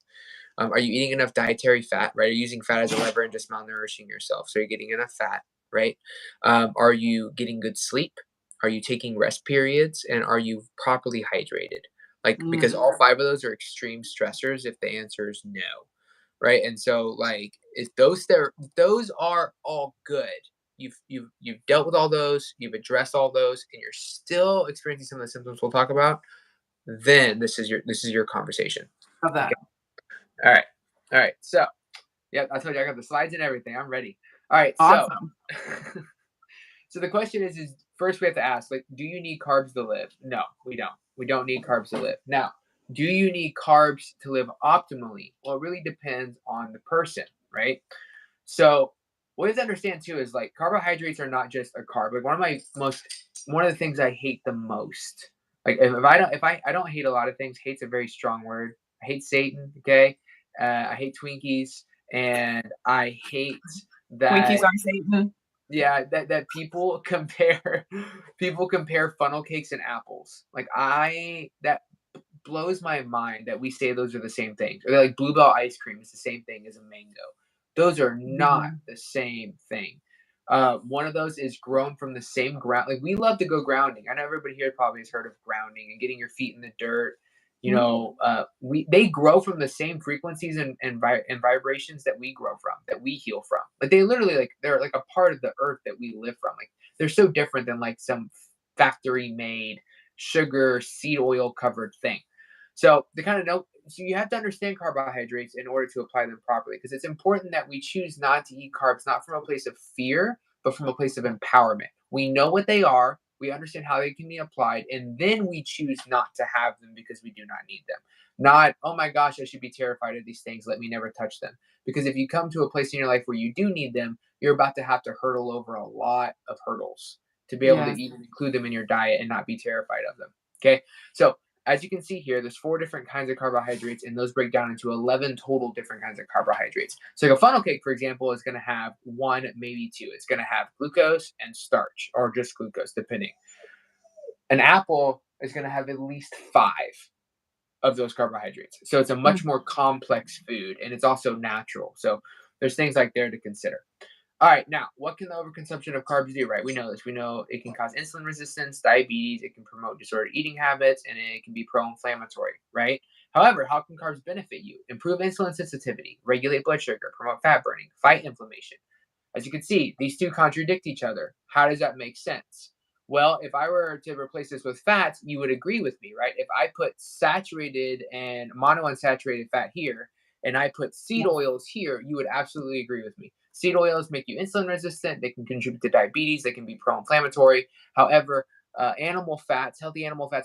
Are you eating enough dietary fat, right? Are you using fat as a lever and just malnourishing yourself? So you're getting enough fat, right? Are you getting good sleep? Are you taking rest periods? And are you properly hydrated? Like, because all 5 of those are extreme stressors if the answer is no, right? And so like, if those are all good, you've dealt with all those, you've addressed all those, and you're still experiencing some of the symptoms we'll talk about, then this is your conversation. Love that. Okay. All right. So, yeah, I told you I got the slides and everything. I'm ready. All right. Awesome. So, so the question is first we have to ask, like, do you need carbs to live? No, we don't. We don't need carbs to live. Now, do you need carbs to live optimally? Well, it really depends on the person, right? So, what you have to understand too is like carbohydrates are not just a carb. Like one of the things I hate the most. Like I don't hate a lot of things. Hate's a very strong word. I hate Satan. Okay, I hate Twinkies, and I hate that. Twinkies are Satan. Yeah, that people compare funnel cakes and apples. Like that blows my mind that we say those are the same things. Or like Bluebell ice cream is the same thing as a mango. Those are not the same thing. One of those is grown from the same ground. Like we love to go grounding. I know everybody here probably has heard of grounding and getting your feet in the dirt They grow from the same frequencies and vibrations that we grow from, that we heal from. Like they literally, like they're like a part of the earth that we live from. Like they're so different than like some factory made sugar seed oil covered thing. So they kind of know. So you have to understand carbohydrates in order to apply them properly, because it's important that we choose not to eat carbs, not from a place of fear, but from a place of empowerment. We know what they are, we understand how they can be applied, and then we choose not to have them because we do not need them. Not, oh my gosh, I should be terrified of these things, let me never touch them. Because if you come to a place in your life where you do need them, you're about to have to hurdle over a lot of hurdles to be able to Yes. even include them in your diet and not be terrified of them. Okay. So as you can see here, there's 4 different kinds of carbohydrates, and those break down into 11 total different kinds of carbohydrates. So like a funnel cake, for example, is going to have 1, maybe 2. It's going to have glucose and starch, or just glucose, depending. An apple is going to have at least 5 of those carbohydrates. So it's a much more complex food, and it's also natural. So there's things like there to consider. All right, now, what can the overconsumption of carbs do, right? We know this. We know it can cause insulin resistance, diabetes, it can promote disordered eating habits, and it can be pro-inflammatory, right? However, how can carbs benefit you? Improve insulin sensitivity, regulate blood sugar, promote fat burning, fight inflammation. As you can see, these two contradict each other. How does that make sense? Well, if I were to replace this with fats, you would agree with me, right? If I put saturated and monounsaturated fat here, and I put seed Yes. oils here, you would absolutely agree with me. Seed oils make you insulin resistant. They can contribute to diabetes. They can be pro-inflammatory. However, healthy animal fats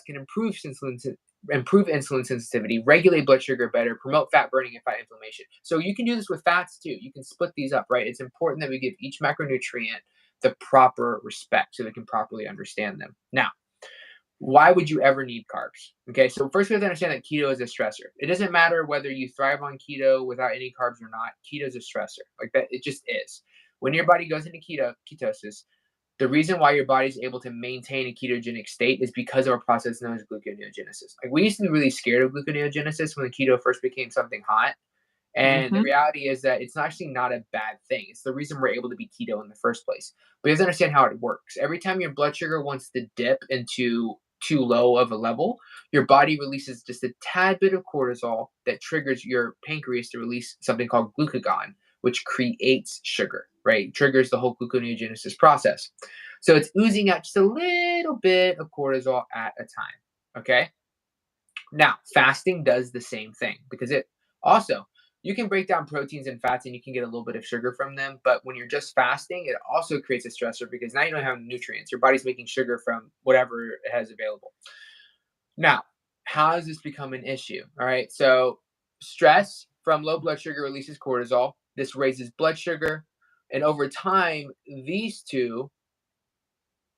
can improve insulin sensitivity, regulate blood sugar better, promote fat burning and fight inflammation. So you can do this with fats too. You can split these up, right? It's important that we give each macronutrient the proper respect so they can properly understand them. Now, why would you ever need carbs? Okay, so first we have to understand that keto is a stressor. It doesn't matter whether you thrive on keto without any carbs or not. Keto is a stressor. Like that, it just is. When your body goes into ketosis, the reason why your body's able to maintain a ketogenic state is because of a process known as gluconeogenesis. Like we used to be really scared of gluconeogenesis when the keto first became something hot. And the Mm-hmm. reality is that it's actually not a bad thing. It's the reason we're able to be keto in the first place. But you have to understand how it works. Every time your blood sugar wants to dip into too low of a level, your body releases just a tad bit of cortisol that triggers your pancreas to release something called glucagon, which creates sugar, right? Triggers the whole gluconeogenesis process. So it's oozing out just a little bit of cortisol at a time. Okay. Now, fasting does the same thing because it also, you can break down proteins and fats and you can get a little bit of sugar from them. But when you're just fasting, it also creates a stressor because now you don't have nutrients. Your body's making sugar from whatever it has available. Now, how does this become an issue? All right. So, stress from low blood sugar releases cortisol. This raises blood sugar. And over time, these two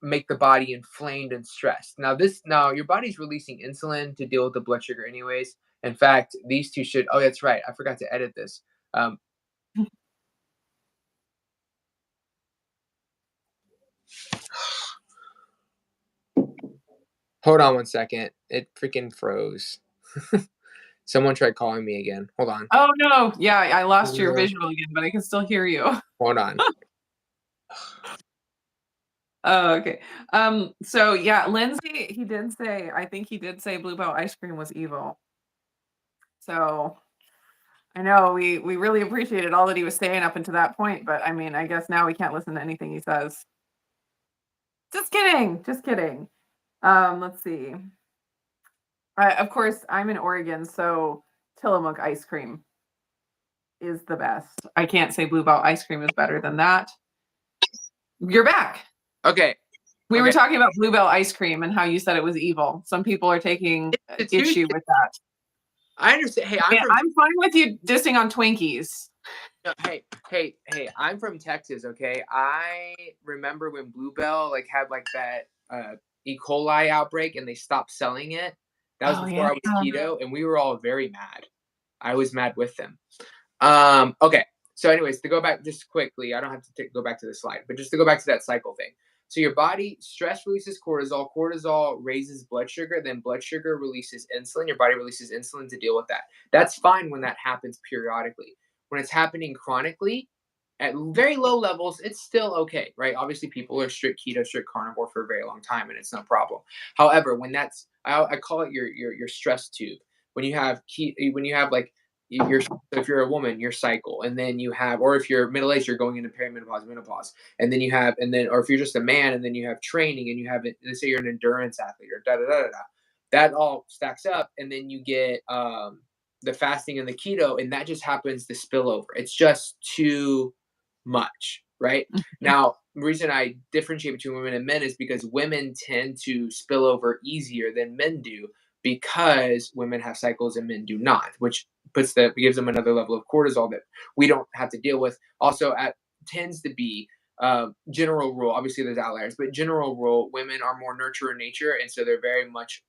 make the body inflamed and stressed. Now your body's releasing insulin to deal with the blood sugar anyways. In fact, these two should, oh, that's right. I forgot to edit this. Um, Hold on one second. It freaking froze. Someone tried calling me again. Hold on. Oh no. Yeah, I lost your visual again, but I can still hear you. Hold on. Oh, okay. So yeah, Lindsay, he did say, I think he did say Bluebell ice cream was evil. So I know we really appreciated all that he was saying up until that point, but I mean, I guess now we can't listen to anything he says. Just kidding. Just kidding. Let's see. Of course, I'm in Oregon, so Tillamook ice cream is the best. I can't say Bluebell ice cream is better than that. You're back. Okay. We were Okay. talking about Bluebell ice cream and how you said it was evil. Some people are taking The two issue with that. I understand. Hey, Yeah, I'm fine with you dissing on Twinkies. hey, I'm from Texas, okay? I remember when Bluebell like had like that E. coli outbreak and they stopped selling it. That was Oh before yeah. I was keto, and we were all very mad. I was mad with them. Okay. So, anyways, to go back just quickly, I don't have to go back to the slide, but just to go back to that cycle thing. So, your body stress releases cortisol. Cortisol raises blood sugar. Then, blood sugar releases insulin. Your body releases insulin to deal with that. That's fine when that happens periodically. When it's happening chronically, at very low levels, it's still okay, right? Obviously, people are strict keto, strict carnivore for a very long time, and it's no problem. However, when that's I call it your stress tube. When you have when you have like your if you're a woman, your cycle, and then you have, or if you're middle aged, you're going into perimenopause, menopause, and then you have, and then, or if you're just a man, and then you have training, and you have, let's say you're an endurance athlete, or da da da da da, that all stacks up, and then you get the fasting and the keto, and that just happens to spill over. It's just too much, right? Mhm. Now, the reason I differentiate between women and men is because women tend to spill over easier than men do, because women have cycles and men do not, which gives them another level of cortisol that we don't have to deal with. Also, at tends to be general rule. Obviously, there's outliers, but general rule, women are more nurture in nature, and so they're very much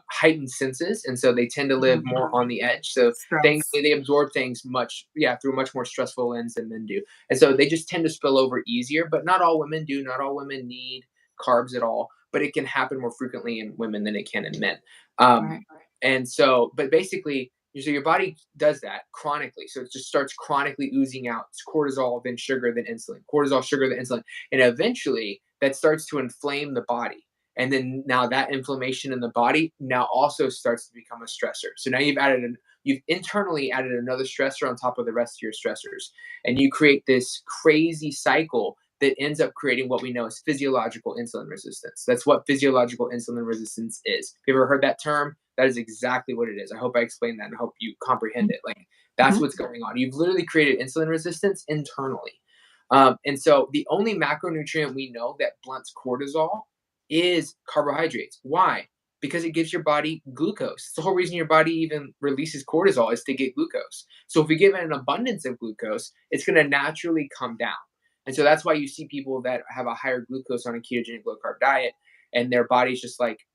heightened senses, and so they tend to live more Mhm. on the edge. So things Stress. they absorb things much, yeah, through a much more stressful lens than men do, and so they just tend to spill over easier. But not all women do. Not all women need carbs at all, but it can happen more frequently in women than it can in men. Um, Right. and so, but basically, so your body does that chronically. So it just starts chronically oozing out cortisol, then sugar, then insulin, cortisol, sugar, then insulin. And eventually that starts to inflame the body. And then now that inflammation in the body now also starts to become a stressor. So now you've internally added another stressor on top of the rest of your stressors. And you create this crazy cycle that ends up creating what we know as physiological insulin resistance. That's what physiological insulin resistance is. Have you ever heard that term? That is exactly what it is. I hope I explained that and hope you comprehend it. Like, that's Mhm. what's going on. You've literally created insulin resistance internally. And so the only macronutrient we know that blunts cortisol is carbohydrates. Why? Because it gives your body glucose. It's the whole reason your body even releases cortisol, is to get glucose. So if we give it an abundance of glucose, it's going to naturally come down. And so that's why you see people that have a higher glucose on a ketogenic low carb diet, and their body's just like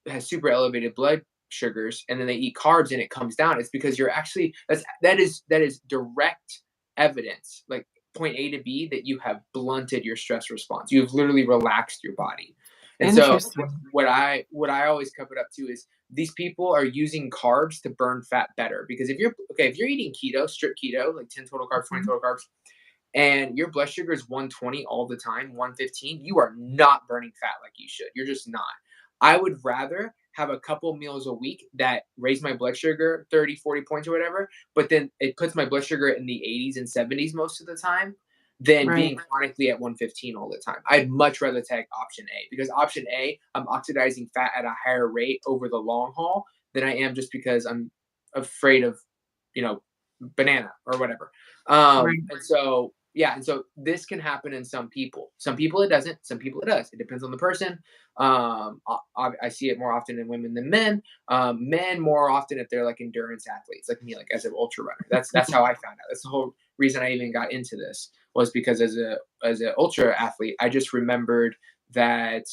has super elevated blood sugars, and then they eat carbs and it comes down. It's because you're actually, that is direct evidence, like point A to B, that you have blunted your stress response. You've literally relaxed your body. And so Interesting. what I always cup it up to is, these people are using carbs to burn fat better. Because if you're eating keto, strict keto, like 10 total carbs, 20 Mhm. total carbs, and your blood sugar is 120 all the time, 115, you are not burning fat like you should. You're just not. I would rather have a couple meals a week that raise my blood sugar 30, 40 points or whatever, but then it puts my blood sugar in the 80s and 70s most of the time, than Right. being chronically at 115 all the time. I'd much rather take option A, because option A, I'm oxidizing fat at a higher rate over the long haul than I am just because I'm afraid of, you know, banana or whatever. Right. And so, yeah, and so this can happen in some people. Some people it doesn't. Some people it does. It depends on the person. I see it more often in women than men. Men more often if they're like endurance athletes, like me, like as an ultra runner. That's how I found out. That's the whole reason I even got into this, was because as an ultra athlete, I just remembered that.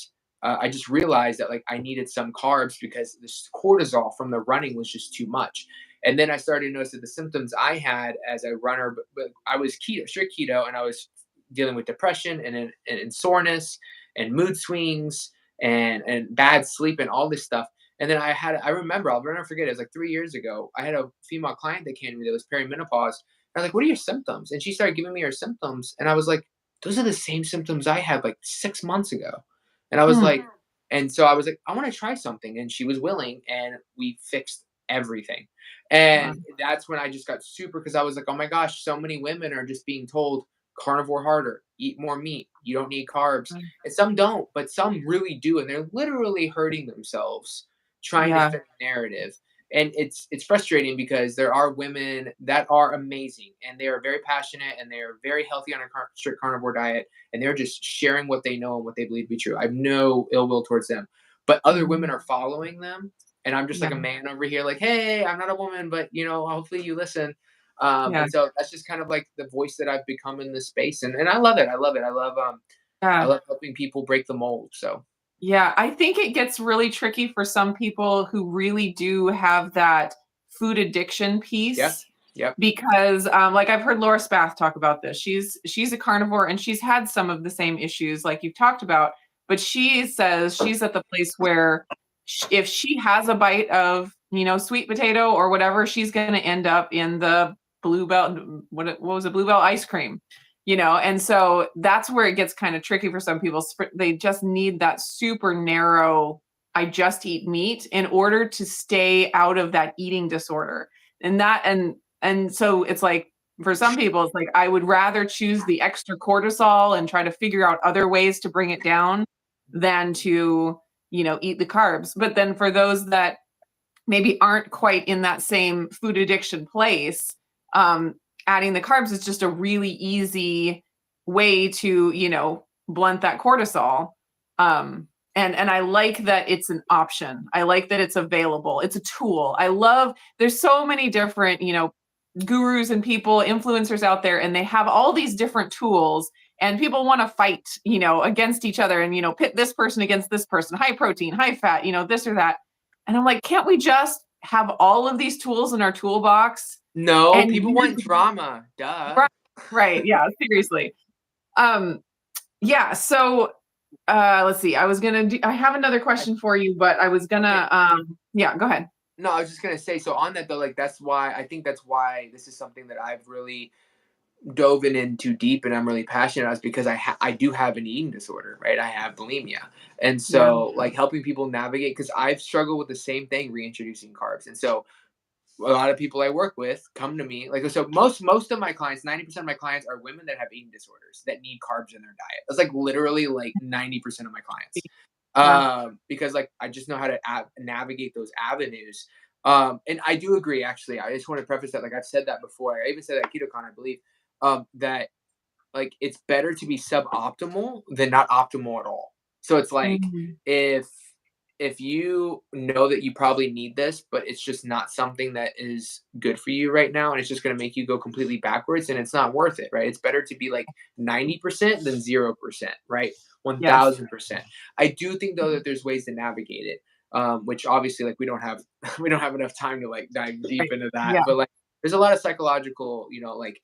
I just realized that like I needed some carbs because this cortisol from the running was just too much. And then I started to notice that the symptoms I had as a runner, but I was keto, strict keto, and I was dealing with depression and soreness and mood swings and bad sleep and all this stuff. And then I remember, I'll never forget, it was like 3 years ago. I had a female client that came to me that was perimenopause. I was like, "What are your symptoms?" And she started giving me her symptoms, and I was like, "Those are the same symptoms I had like 6 months ago." And I was Hmm. like, and so I was like, "I want to try something," and she was willing, and we fixed everything. Wow. And that's when I just got super, because I was like, oh my gosh, so many women are just being told carnivore harder, eat more meat, you don't need carbs. And some don't, but some really do. And they're literally hurting themselves trying to Yeah. fit the narrative. And it's frustrating, because there are women that are amazing, and they are very passionate, and they are very healthy on a strict carnivore diet, and they're just sharing what they know and what they believe to be true. I have no ill will towards them. But other women Mhm. are following them, and I'm just Yeah. like a man over here, like, hey, I'm not a woman, but hopefully you listen. Yeah. And so that's just kind of like the voice that I've become in this space, and I love it. I love it. I Yeah. love helping people break the mold. So Yeah, I think it gets really tricky for some people who really do have that food addiction yeah, piece, yep, because like I've heard Laura Spath talk about this. She's a carnivore and she's had some of the same issues like you've talked about, but she says she's at the place where if she has a bite of, sweet potato or whatever, she's going to end up in the Bluebell, what was it, Bluebell ice cream. And so that's where it gets kind of tricky for some people. They just need that super narrow, I just eat meat in order to stay out of that eating disorder. And so it's like, for some people, it's like, I would rather choose the extra cortisol and try to figure out other ways to bring it down than to, eat the carbs. But then for those that maybe aren't quite in that same food addiction place, adding the carbs is just a really easy way to, blunt that cortisol. And I like that it's an option. I like that it's available. It's a tool. There's so many different, gurus and people, influencers out there, and they have all these different tools, and people want to fight, against each other and, pit this person against this person, high protein, high fat, this or that. And I'm like, can't we just have all of these tools in our toolbox? No, And people want drama. Duh. right. Yeah, seriously. Yeah. So let's see. I have another question for you, but I was gonna yeah, go ahead. No, I was just gonna say, so on that though, like that's why this is something that I've really dove into deep and I'm really passionate about, is because I do have an eating disorder, right? I have bulimia. And Yeah. so like helping people navigate, because I've struggled with the same thing, reintroducing carbs. And so a lot of people I work with come to me, like, so most of my clients, 90% of my clients are women that have eating disorders that need carbs in their diet. That's like literally like 90% of my clients. Yeah. Because like I just know how to navigate those avenues. And I do agree, actually. I just want to preface that, like I've said that before. I even said that at KetoCon, I believe, that like it's better to be suboptimal than not optimal at all. So it's like, Mhm. if you know that you probably need this, but it's just not something that is good for you right now, and it's just going to make you go completely backwards, and it's not worth it, right? It's better to be like 90% than 0%, right? Yes. 1000%. I do think though that there's ways to navigate it, which obviously like we don't have we don't have enough time to like dive deep Right. into that, Yeah. but like there's a lot of psychological, like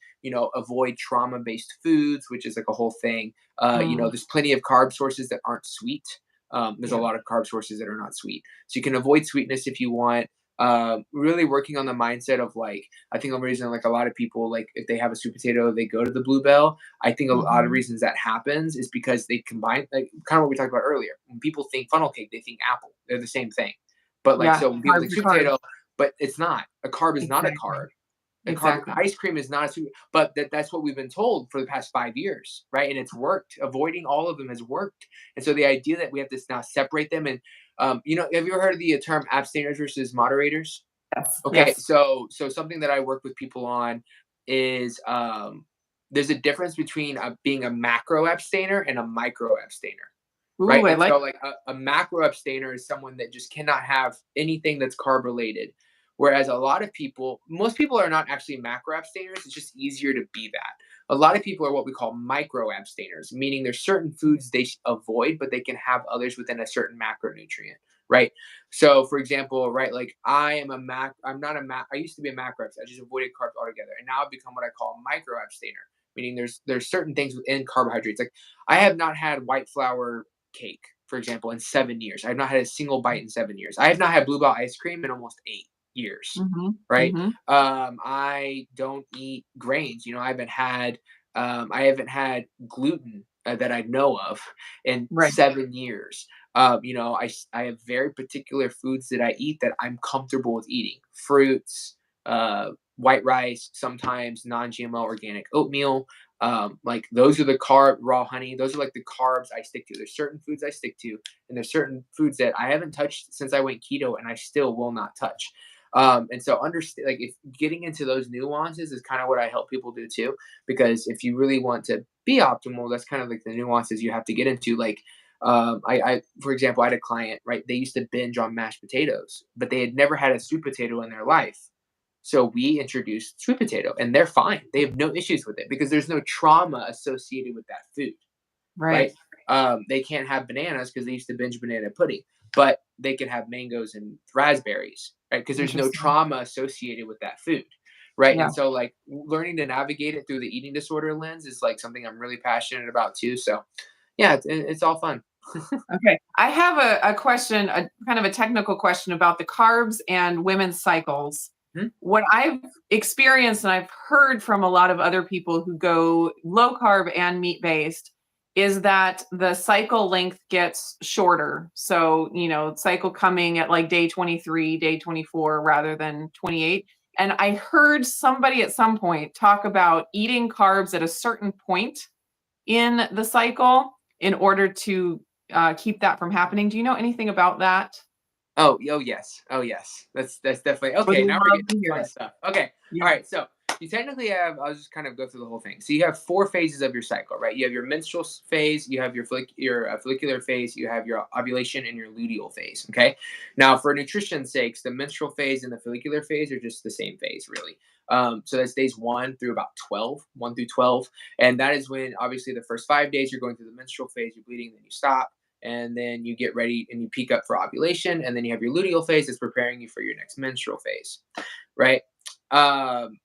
avoid trauma based foods, which is like a whole thing. Mm. There's plenty of carb sources that aren't sweet. There's a Yeah. lot of carb sources that are not sweet. So you can avoid sweetness if you want. Really working on the mindset of like, I think the reason like a lot of people, like if they have a sweet potato, they go to the bluebell. I think a lot of Mhm. reasons that happens is because they combine, like kind of what we talked about earlier. When people think funnel cake, they think apple. They're the same thing. But like, Yeah. so when people think Carbs are sweet carbs. potato, but it's not. A carb is not a Exactly. carb. A carb Exactly. ice cream is not a sweet, but that's what we've been told for the past 5 years, right? And it's worked. Avoiding all of them has worked. And so the idea that we have to now separate them, and have you ever heard of the term abstainers versus moderators? Yes. Okay, Yes. so something that I work with people on is, there's a difference between being a macro abstainer and a micro abstainer, right? Ooh, I And like. so like a macro abstainer is someone that just cannot have anything that's carb related. Whereas a lot of people, most people are not actually macro abstainers. It's just easier to be that. A lot of people are what we call micro abstainers, meaning there's certain foods they avoid, but they can have others within a certain macronutrient, right? So for example, right, like I'm not a I used to be a macro abstainer. I just avoided carbs altogether. And now I've become what I call a micro abstainer, meaning there's certain things within carbohydrates. Like I have not had white flour cake, for example, in 7 years. I've not had a single bite in 7 years. I have not had Bluebell ice cream in almost 8 years, Mhm. right? Mhm. I don't eat grains. I haven't had gluten that I know of in Right. 7 years. I have very particular foods that I eat that I'm comfortable with eating. Fruits, white rice, sometimes non-GMO organic oatmeal. Like those are the raw honey. Those are like the carbs I stick to. There's certain foods I stick to, and there's certain foods that I haven't touched since I went keto, and I still will not touch. And so understand, like if getting into those nuances is kind of what I help people do too, because if you really want to be optimal, that's kind of like the nuances you have to get into. Like, for example, I had a client, right? They used to binge on mashed potatoes, but they had never had a sweet potato in their life. So we introduced sweet potato, and they're fine. They have no issues with it because there's no trauma associated with that food, right? Right. They can't have bananas because they used to binge banana pudding, but they can have mangoes and raspberries, right? Because there's no Interesting. trauma associated with that food, right? Yeah. And so, like, learning to navigate it through the eating disorder lens is like something I'm really passionate about too. So, yeah, it's all fun. Okay. I have a question, a kind of a technical question about the carbs and women's cycles. Mhm. What I've experienced and I've heard from a lot of other people who go low carb and meat based is that the cycle length gets shorter. So, cycle coming at like day 23, day 24 rather than 28. And I heard somebody at some point talk about eating carbs at a certain point in the cycle in order to keep that from happening. Do you know anything about that? Oh yes. Oh yes. That's definitely Would okay. Now we're love getting to to hear fun it. stuff. Okay. Yeah. All right. So you technically have. I'll just kind of go through the whole thing. So you have 4 phases of your cycle, right? You have your menstrual phase, you have your follicular phase, you have your ovulation, and your luteal phase. Okay. Now, for nutrition's sakes, the menstrual phase and the follicular phase are just the same phase, really. So that's days 1 through about 12, 1 through 12, and that is when obviously the first 5 days you're going through the menstrual phase, you're bleeding, then you stop, and then you get ready and you peak up for ovulation, and then you have your luteal phase that's preparing you for your next menstrual phase, right?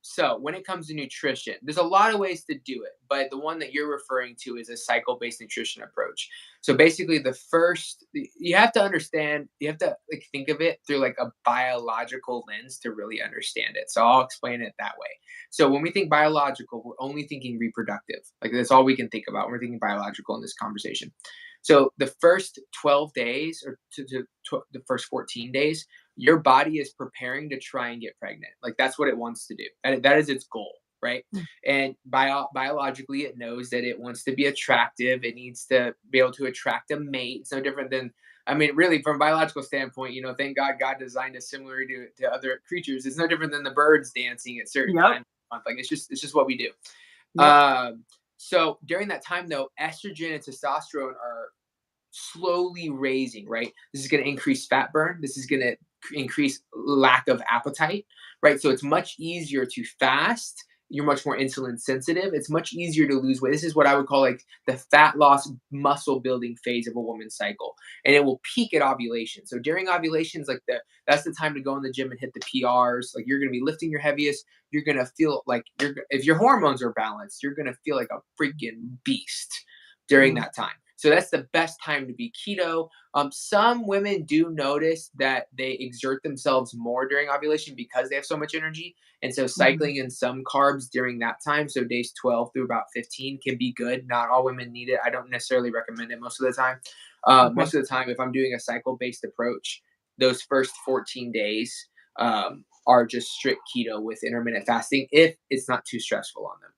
So when it comes to nutrition, there's a lot of ways to do it, but the one that you're referring to is a cycle-based nutrition approach. So basically, the first you have to understand, you have to like think of it through like a biological lens to really understand it. So I'll explain it that way. So when we think biological, we're only thinking reproductive. Like that's all we can think about when we're thinking biological in this conversation. So the first 12 days or the first 14 days, your body is preparing to try and get pregnant. Like that's what it wants to do. That is its goal, right? Mm. And biologically, it knows that it wants to be attractive. It needs to be able to attract a mate. It's no different than, I mean, really, from a biological standpoint, thank God designed us similar to other creatures. It's no different than the birds dancing at certain Yep. times of the month. Like it's just what we do. Yep. So during that time, though, estrogen and testosterone are slowly raising, right? This is going to increase fat burn. This is going to increase lack of appetite, right? So it's much easier to fast. You're much more insulin sensitive. It's much easier to lose weight. This is what I would call like the fat loss muscle building phase of a woman's cycle. And it will peak at ovulation. So during ovulations, like that's the time to go in the gym and hit the PRs. Like you're going to be lifting your heaviest. You're going to feel like if your hormones are balanced, you're going to feel like a freaking beast during Mm. that time. So that's the best time to be keto. Some women do notice that they exert themselves more during ovulation because they have so much energy. And so Mhm. cycling in some carbs during that time, so days 12 through about 15, can be good. Not all women need it. I don't necessarily recommend it most of the time. Okay. Most of the time, if I'm doing a cycle based approach, those first 14 days are just strict keto with intermittent fasting if it's not too stressful on them.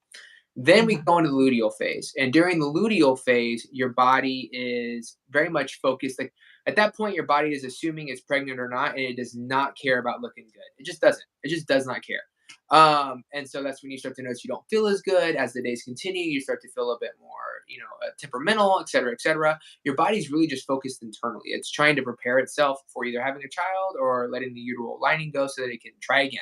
Then we Mhm. go into the luteal phase. And during the luteal phase, your body is very much focused. Like at that point, your body is assuming it's pregnant or not, and it does not care about looking good. It just doesn't. It just does not care. And so that's when you start to notice you don't feel as good as the days continue. You start to feel a bit more, temperamental, et cetera, et cetera. Your body's really just focused internally. It's trying to prepare itself for either having a child or letting the uterine lining go so that it can try again.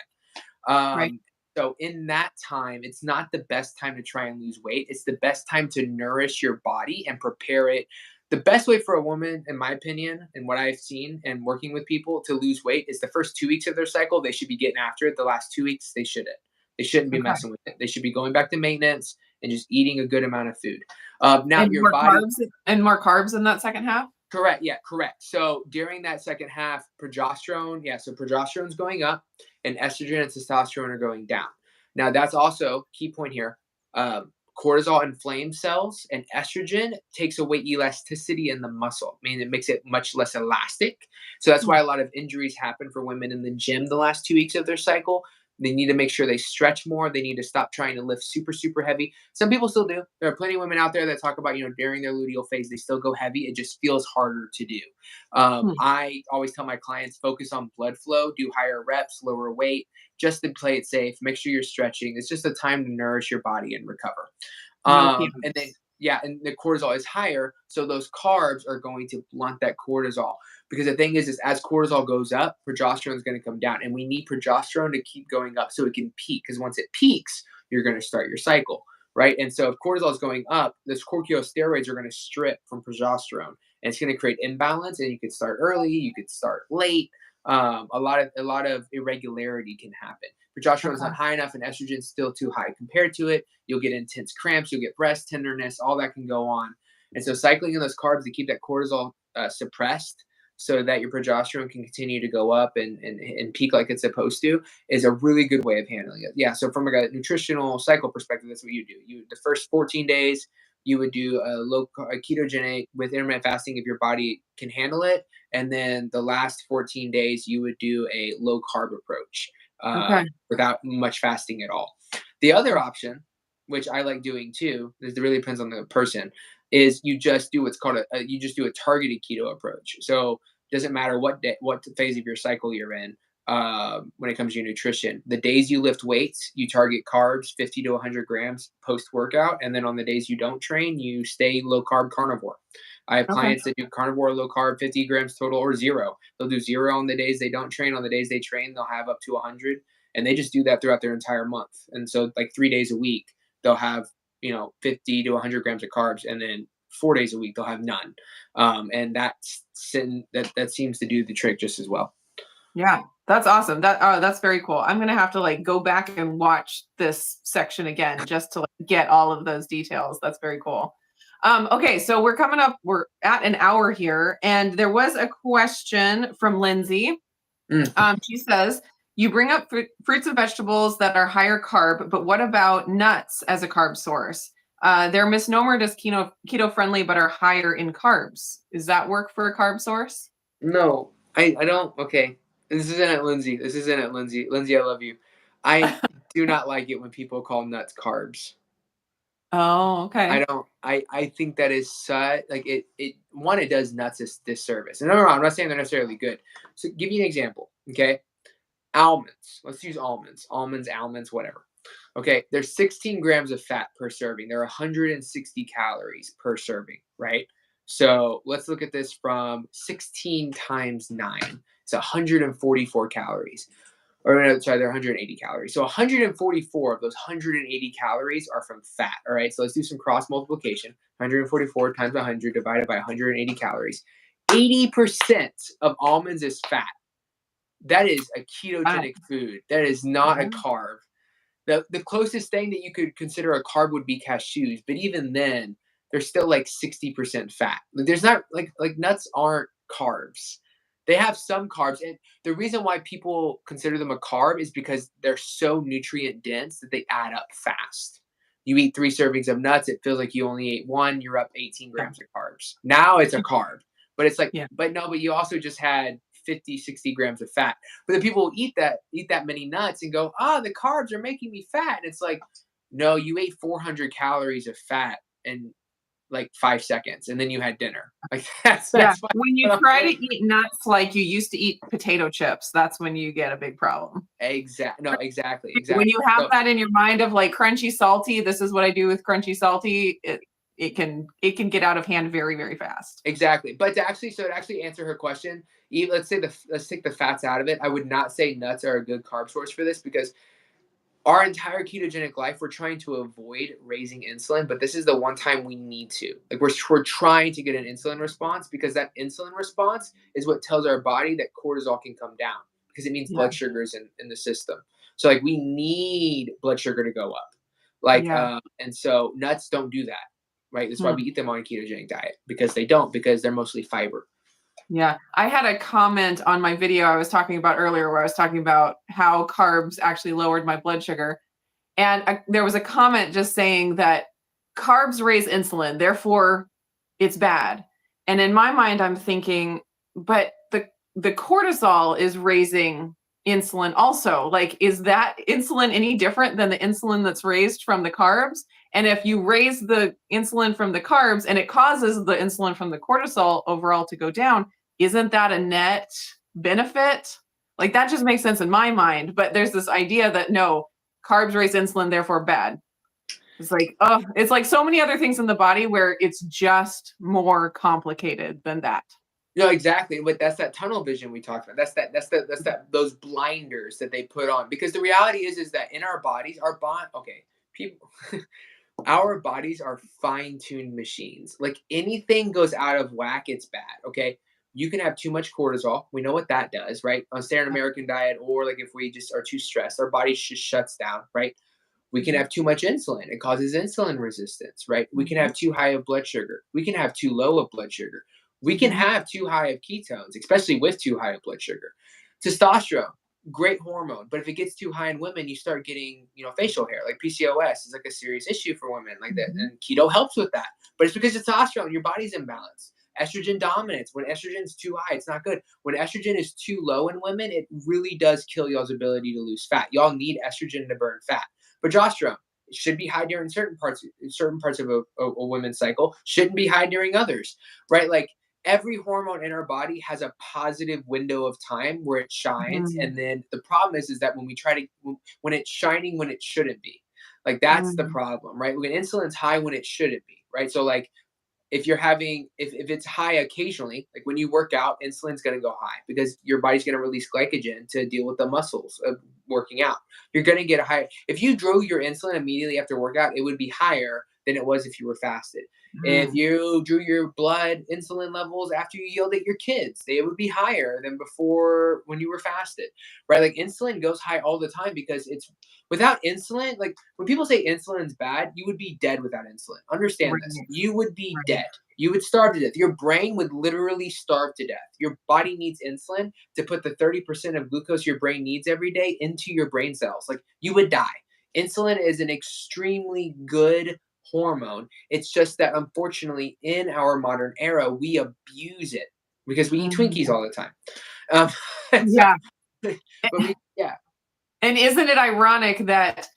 Right. So in that time, it's not the best time to try and lose weight. It's the best time to nourish your body and prepare it. The best way for a woman, in my opinion, and what I've seen and working with people to lose weight is the first 2 weeks of their cycle. They should be getting after it. The last 2 weeks, they shouldn't. They shouldn't be Okay. messing with it. They should be going back to maintenance and just eating a good amount of food. Now, And your more body. carbs and more carbs in that second half? Correct. Yeah, correct. So during that second half, progesterone, yeah, so progesterone's going up and estrogen and testosterone are going down. Now, that's also key point here. Cortisol inflames cells, and estrogen takes away elasticity in the muscle, meaning it makes it much less elastic. So that's why Hmm. a lot of injuries happen for women in the gym the last 2 weeks of their cycle. They need to make sure they stretch more. They need to stop trying to lift super, super heavy. Some people still do. There are plenty of women out there that talk about, during their luteal phase, they still go heavy. It just feels harder to do. Hmm. I always tell my clients focus on blood flow, do higher reps, lower weight, just to play it safe. Make sure you're stretching. It's just a time to nourish your body and recover. No And then PMs. yeah, and the cortisol is higher, so those carbs are going to blunt that cortisol. Because the thing is as cortisol goes up, progesterone is going to come down, and we need progesterone to keep going up so it can peak. Because once it peaks, you're going to start your cycle, right? And so if cortisol is going up, those corticosteroids are going to strip from progesterone, and it's going to create imbalance. And you could start early, you could start late. A lot of irregularity can happen. Progesterone is Okay. not high enough, and estrogen is still too high compared to it. You'll get intense cramps, you'll get breast tenderness, all that can go on. And so cycling in those carbs to keep that cortisol suppressed so that your progesterone can continue to go up and peak like it's supposed to, is a really good way of handling it. Yeah. So from like a nutritional cycle perspective, that's what you do. The first 14 days, you would do a ketogenic with intermittent fasting if your body can handle it. And then the last 14 days, you would do a low carb approach Okay. without much fasting at all. The other option, which I like doing too, it really depends on the person, is you just do what's called you just do a targeted keto approach. So it doesn't matter what phase of your cycle you're in. When it comes to your nutrition, the days you lift weights, you target carbs 50 to 100 grams post workout, and then on the days you don't train, you stay low carb carnivore. I have Okay. clients that do carnivore, low carb, 50 grams total, or zero. They'll do zero on the days they don't train. On the days they train, they'll have up to 100, and they just do that throughout their entire month. And so, like 3 days a week, they'll have 50 to 100 grams of carbs, and then 4 days a week they'll have none. And that seems to do the trick just as well. Yeah, that's awesome. That's very cool. I'm gonna have to like go back and watch this section again just to like, get all of those details. That's very cool. Okay, so we're at an hour here, and there was a question from Lindsay. She says, you bring up fruits and vegetables that are higher carb, but what about nuts as a carb source? They're misnomered as keto friendly, but are higher in carbs. Does that work for a carb source? No, I don't. Okay. This isn't at Lindsay. This isn't at Lindsay. Lindsay, I love you. I do not like it when people call nuts carbs. Oh, okay. I don't. I think that is such like it does nuts a disservice. And no, I'm not saying they're necessarily good. So give you an example. Okay, almonds. Let's use almonds. Almonds, whatever. Okay, there's 16 grams of fat per serving. There are 160 calories per serving, right? So let's look at this from 16 times 9. It's 144 calories. Or no, sorry, they're 180 calories. So 144 of those 180 calories are from fat. All right, so let's do some cross multiplication. 144 times 100 divided by 180 calories. 80% of almonds is fat. That is a ketogenic food. That is not a carb. The closest thing that you could consider a carb would be cashews, but even then, they're still like 60% fat. Like, there's not like nuts aren't carbs. They have some carbs, and the reason why people consider them a carb is because they're so nutrient dense that they add up fast. You eat 3 servings of nuts, it feels like you only ate 1. You're up 18 Yeah. grams of carbs. Now it's a carb, but it's like, Yeah. but you also just had 50, 60 grams of fat. But then people will eat that many nuts and go, the carbs are making me fat. And it's like, no, you ate 400 calories of fat in like 5 seconds, and then you had dinner. Like that's Yeah. what When you I'm try to saying. eat nuts like you used to eat potato chips, that's when you get a big problem. No, exactly. When you have So that in your mind of like crunchy salty, this is what I do with crunchy salty, it can get out of hand very, very fast. exactly. But to actually answer her question, let's take the fats out of it. I would not say nuts are a good carb source for this, because our entire ketogenic life, we're trying to avoid raising insulin, but this is the one time we need to. Like we're trying to get an insulin response, because that insulin response is what tells our body that cortisol can come down, because it means Yeah. blood sugar is in the system. So like we need blood sugar to go up. Like Yeah. and so nuts don't do that, right? That's why Hmm. we eat them on a ketogenic diet, because they don't, because they're mostly fiber. Yeah. I had a comment on my video I was talking about earlier where I was talking about how carbs actually lowered my blood sugar. And there was a comment just saying that carbs raise insulin, therefore it's bad. And in my mind, I'm thinking, but the cortisol is raising insulin also. Like, is that insulin any different than the insulin that's raised from the carbs? And if you raise the insulin from the carbs and it causes the insulin from the cortisol overall to go down, isn't that a net benefit? Like, that just makes sense in my mind. But there's this idea that no, carbs raise insulin, therefore bad. It's like, oh, it's like so many other things in the body where it's just more complicated than that. No, exactly. But that's that tunnel vision we talked about. That's those blinders that they put on. Because the reality is that in our bodies, people our bodies are fine-tuned machines. Like anything goes out of whack, it's bad. Okay. You can have too much cortisol. We know what that does, right? On a standard American diet, or like if we just are too stressed, our body just shuts down, right? We can have too much insulin. It causes insulin resistance, right? We can have too high of blood sugar. We can have too low of blood sugar. We can have too high of ketones, especially with too high of blood sugar. Testosterone, great hormone, but if it gets too high in women, you start getting, facial hair. Like PCOS is like a serious issue for women like that. Mhm. And keto helps with that. But it's because testosterone, your body's imbalanced. Estrogen dominance. When estrogen's too high, it's not good. When estrogen is too low in women, it really does kill y'all's ability to lose fat. Y'all need estrogen to burn fat. Progesterone, it should be high during certain parts of a women's cycle, shouldn't be high during others, right? Like every hormone in our body has a positive window of time where it shines, Mhm. and then the problem is that when we try to when it's shining when it shouldn't be, like that's the Mhm. problem, right? When insulin's high when it shouldn't be, right? So like if you're having if it's high occasionally, like when you work out, insulin's going to go high because your body's going to release glycogen to deal with the muscles of working out. You're going to get a high. If you drove your insulin immediately after workout, it would be higher than it was if you were fasted. If Mhm. you drew your blood insulin levels after you yelled at your kids, they would be higher than before when you were fasted, right? Like insulin goes high all the time because it's without insulin. Like when people say insulin's bad, you would be dead without insulin. Understand this. Right. You would be Right. dead. You would starve to death. Your brain would literally starve to death. Your body needs insulin to put the 30% of glucose your brain needs every day into your brain cells. Like you would die. Insulin is an extremely good hormone. It's just that unfortunately in our modern era, we abuse it because we eat Twinkies Mhm. all the time. Um, so, Yeah. but yeah. And isn't it ironic that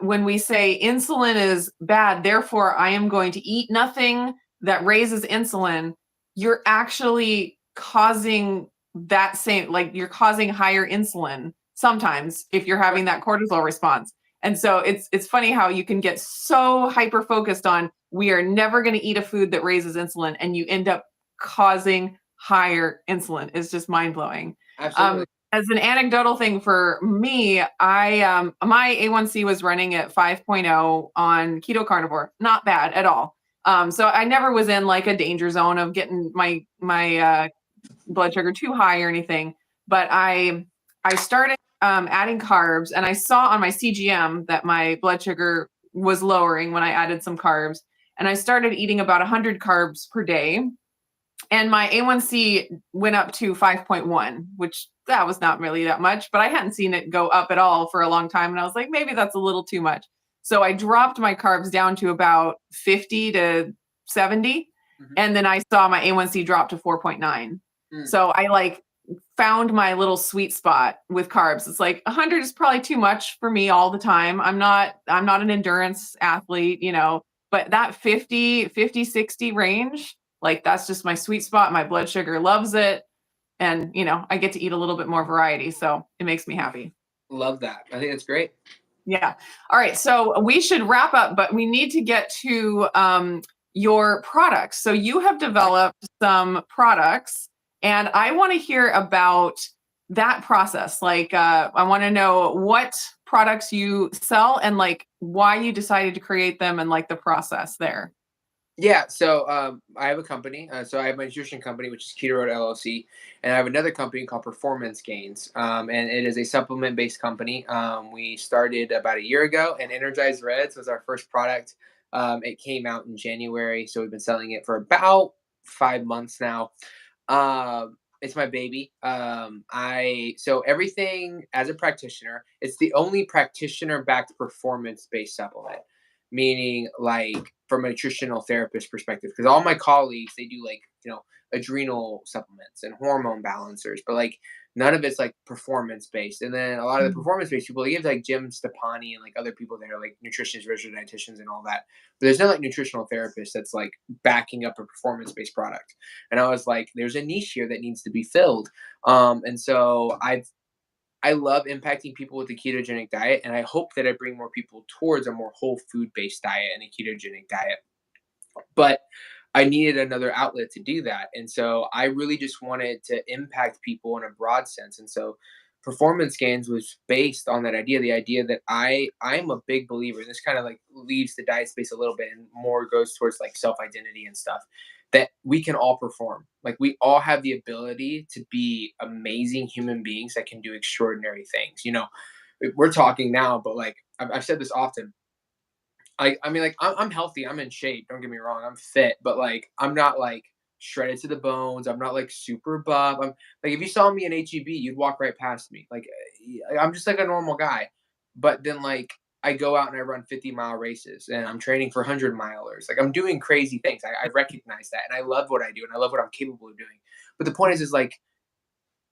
when we say insulin is bad, therefore I am going to eat nothing that raises insulin, you're actually causing that same, like you're causing higher insulin sometimes if you're having that cortisol response. And so it's funny how you can get so hyper focused on we are never going to eat a food that raises insulin and you end up causing higher insulin. It's just mind blowing. Absolutely. As an anecdotal thing for me, I my A1C was running at 5.0 on keto carnivore. Not bad at all. So I never was in like a danger zone of getting my blood sugar too high or anything. But I started adding carbs, and I saw on my CGM that my blood sugar was lowering when I added some carbs. And I started eating about 100 carbs per day, and my A1C went up to 5.1, which that was not really that much, but I hadn't seen it go up at all for a long time. And I was like, maybe that's a little too much. So I dropped my carbs down to about 50 to 70. Mhm. And then I saw my A1C drop to 4.9. Mm. So I like found my little sweet spot with carbs. It's like 100 is probably too much for me all the time. I'm not an endurance athlete, but that 50, 60 range, like that's just my sweet spot. My blood sugar loves it. And, I get to eat a little bit more variety. So it makes me happy. Love that. I think that's great. Yeah. All right. So we should wrap up, but we need to get to your products. So you have developed some products, and I want to hear about that process. Like, I want to know what products you sell and like why you decided to create them and like the process there. Yeah, so I have a company. So I have my nutrition company, which is Keto Road LLC, and I have another company called Performance Gains, and it is a supplement-based company. We started about a year ago, and Energized Reds was our first product. It came out in January, so we've been selling it for about 5 months now. It's my baby. I so everything as a practitioner, it's the only practitioner-backed performance-based supplement, meaning like from a nutritional therapist perspective, because all my colleagues they do like adrenal supplements and hormone balancers, but like none of it's like performance based. And then a lot of the Mhm. performance based people, they give like Jim Stepani and like other people that are like nutritionists, registered dietitians, and all that. But there's no like nutritional therapist that's like backing up a performance based product. And I was like, there's a niche here that needs to be filled. And so I love impacting people with the ketogenic diet, and I hope that I bring more people towards a more whole food based diet and a ketogenic diet. But I needed another outlet to do that. And so I really just wanted to impact people in a broad sense. And so performance gains was based on that idea, the idea that I'm a big believer, and this kind of like leaves the diet space a little bit and more goes towards like self-identity and stuff, that we can all perform. Like we all have the ability to be amazing human beings that can do extraordinary things. We're talking now, but like I've said this often, I mean, like I'm healthy, I'm in shape. Don't get me wrong, I'm fit, but like I'm not like shredded to the bones. I'm not like super buff. I'm like, if you saw me in HEB, you'd walk right past me. Like, I'm just like a normal guy. But then like I go out and I run 50-mile races and I'm training for 100-milers. Like I'm doing crazy things. I recognize that and I love what I do and I love what I'm capable of doing. But the point is like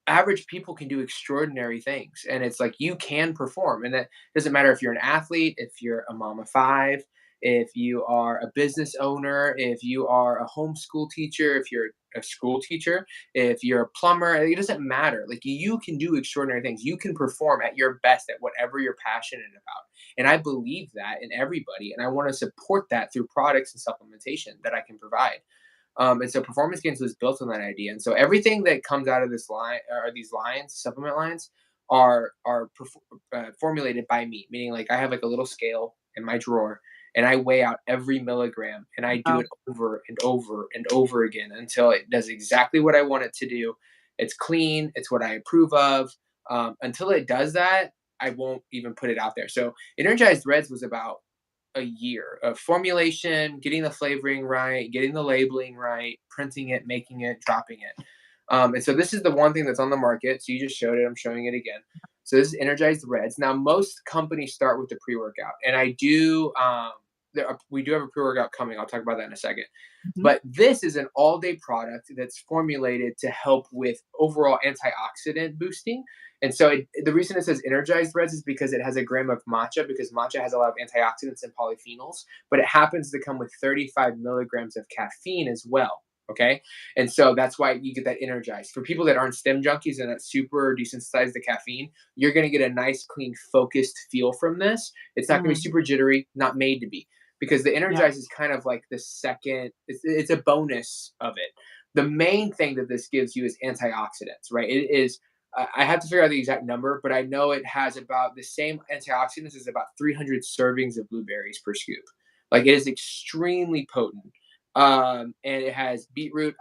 average people can do extraordinary things and it's like you can perform and that doesn't matter if you're an athlete, if you're a mom of five, if you are a business owner, if you are a homeschool teacher, if you're a school teacher, if you're a plumber, it doesn't matter. Like you can do extraordinary things, you can perform at your best at whatever you're passionate about, and I believe that in everybody and I want to support that through products and supplementation that I can provide. And so Performance Gains was built on that idea. And so everything that comes out of this line or these lines, supplement lines, are formulated by me. Meaning, like I have like a little scale in my drawer, and I weigh out every milligram, and I do Wow. it over and over and over again until it does exactly what I want it to do. It's clean. It's what I approve of. Until it does that, I won't even put it out there. So Energized Reds was about a year of formulation, getting the flavoring right, getting the labeling right, printing it, making it, dropping it. And so this is the one thing that's on the market. So you just showed it. I'm showing it again. So this is Energized Reds. Now most companies start with the pre-workout, and I do. We do have a pre-workout coming. I'll talk about that in a second. Mhm. But this is an all-day product that's formulated to help with overall antioxidant boosting. And so the reason it says Energized Reds is because it has a gram of matcha, because matcha has a lot of antioxidants and polyphenols, but it happens to come with 35 milligrams of caffeine as well. Okay. And so that's why you get that energized. For people that aren't stem junkies and that super desensitized to caffeine, you're going to get a nice, clean, focused feel from this. It's not going to be Mm. super jittery, not made to be, because the Yeah. energize is kind of like the second, it's a bonus of it. The main thing that this gives you is antioxidants, right? It is, I have to figure out the exact number, but I know it has about the same antioxidants as about 300 servings of blueberries per scoop. Like it is extremely potent. And it has beetroot.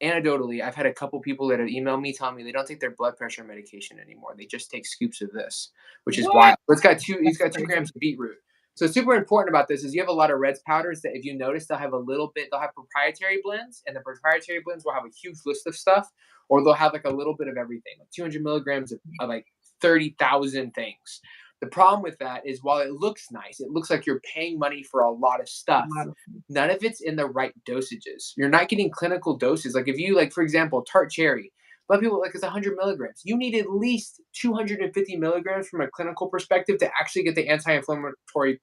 Anecdotally, I've had a couple people that have emailed me telling me they don't take their blood pressure medication anymore. They just take scoops of this, which is What? wild. It's got two. It's That's got 2 grams crazy. of beetroot. So super important about this is you have a lot of reds powders that if you notice they'll have a little bit. They'll have proprietary blends, and the proprietary blends will have a huge list of stuff, or they'll have like a little bit of everything, like 200 milligrams of like 30,000 things. The problem with that is while it looks nice, it looks like you're paying money for a lot of A stuff. lot of food. None of it's in the right dosages. You're not getting clinical doses. Like if you like, for example, tart cherry, a lot of people like it's 100 milligrams. You need at least 250 milligrams from a clinical perspective to actually get the anti-inflammatory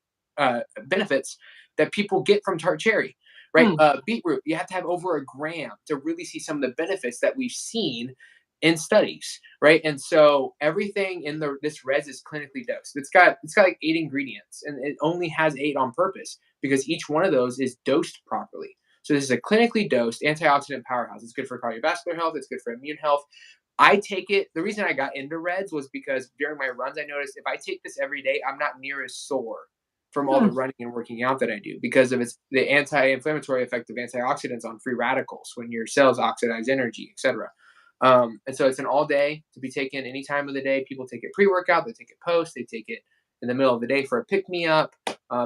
benefits that people get from tart cherry, right? Hmm. Beetroot, you have to have over a gram to really see some of the benefits that we've seen in studies, right? And so everything in this res is clinically dosed. It's got like 8 ingredients, and it only has 8 on purpose because each one of those is dosed properly. So this is a clinically dosed antioxidant powerhouse. It's good for cardiovascular health. It's good for immune health. I take it. The reason I got into reds was because during my runs, I noticed if I take this every day, I'm not near as sore from all Hmm. the running and working out that I do because of the anti-inflammatory effect of antioxidants on free radicals when your cells oxidize energy, etc. And so it's an all day to be taken any time of the day. People take it pre-workout, they take it post, they take it in the middle of the day for a pick me up.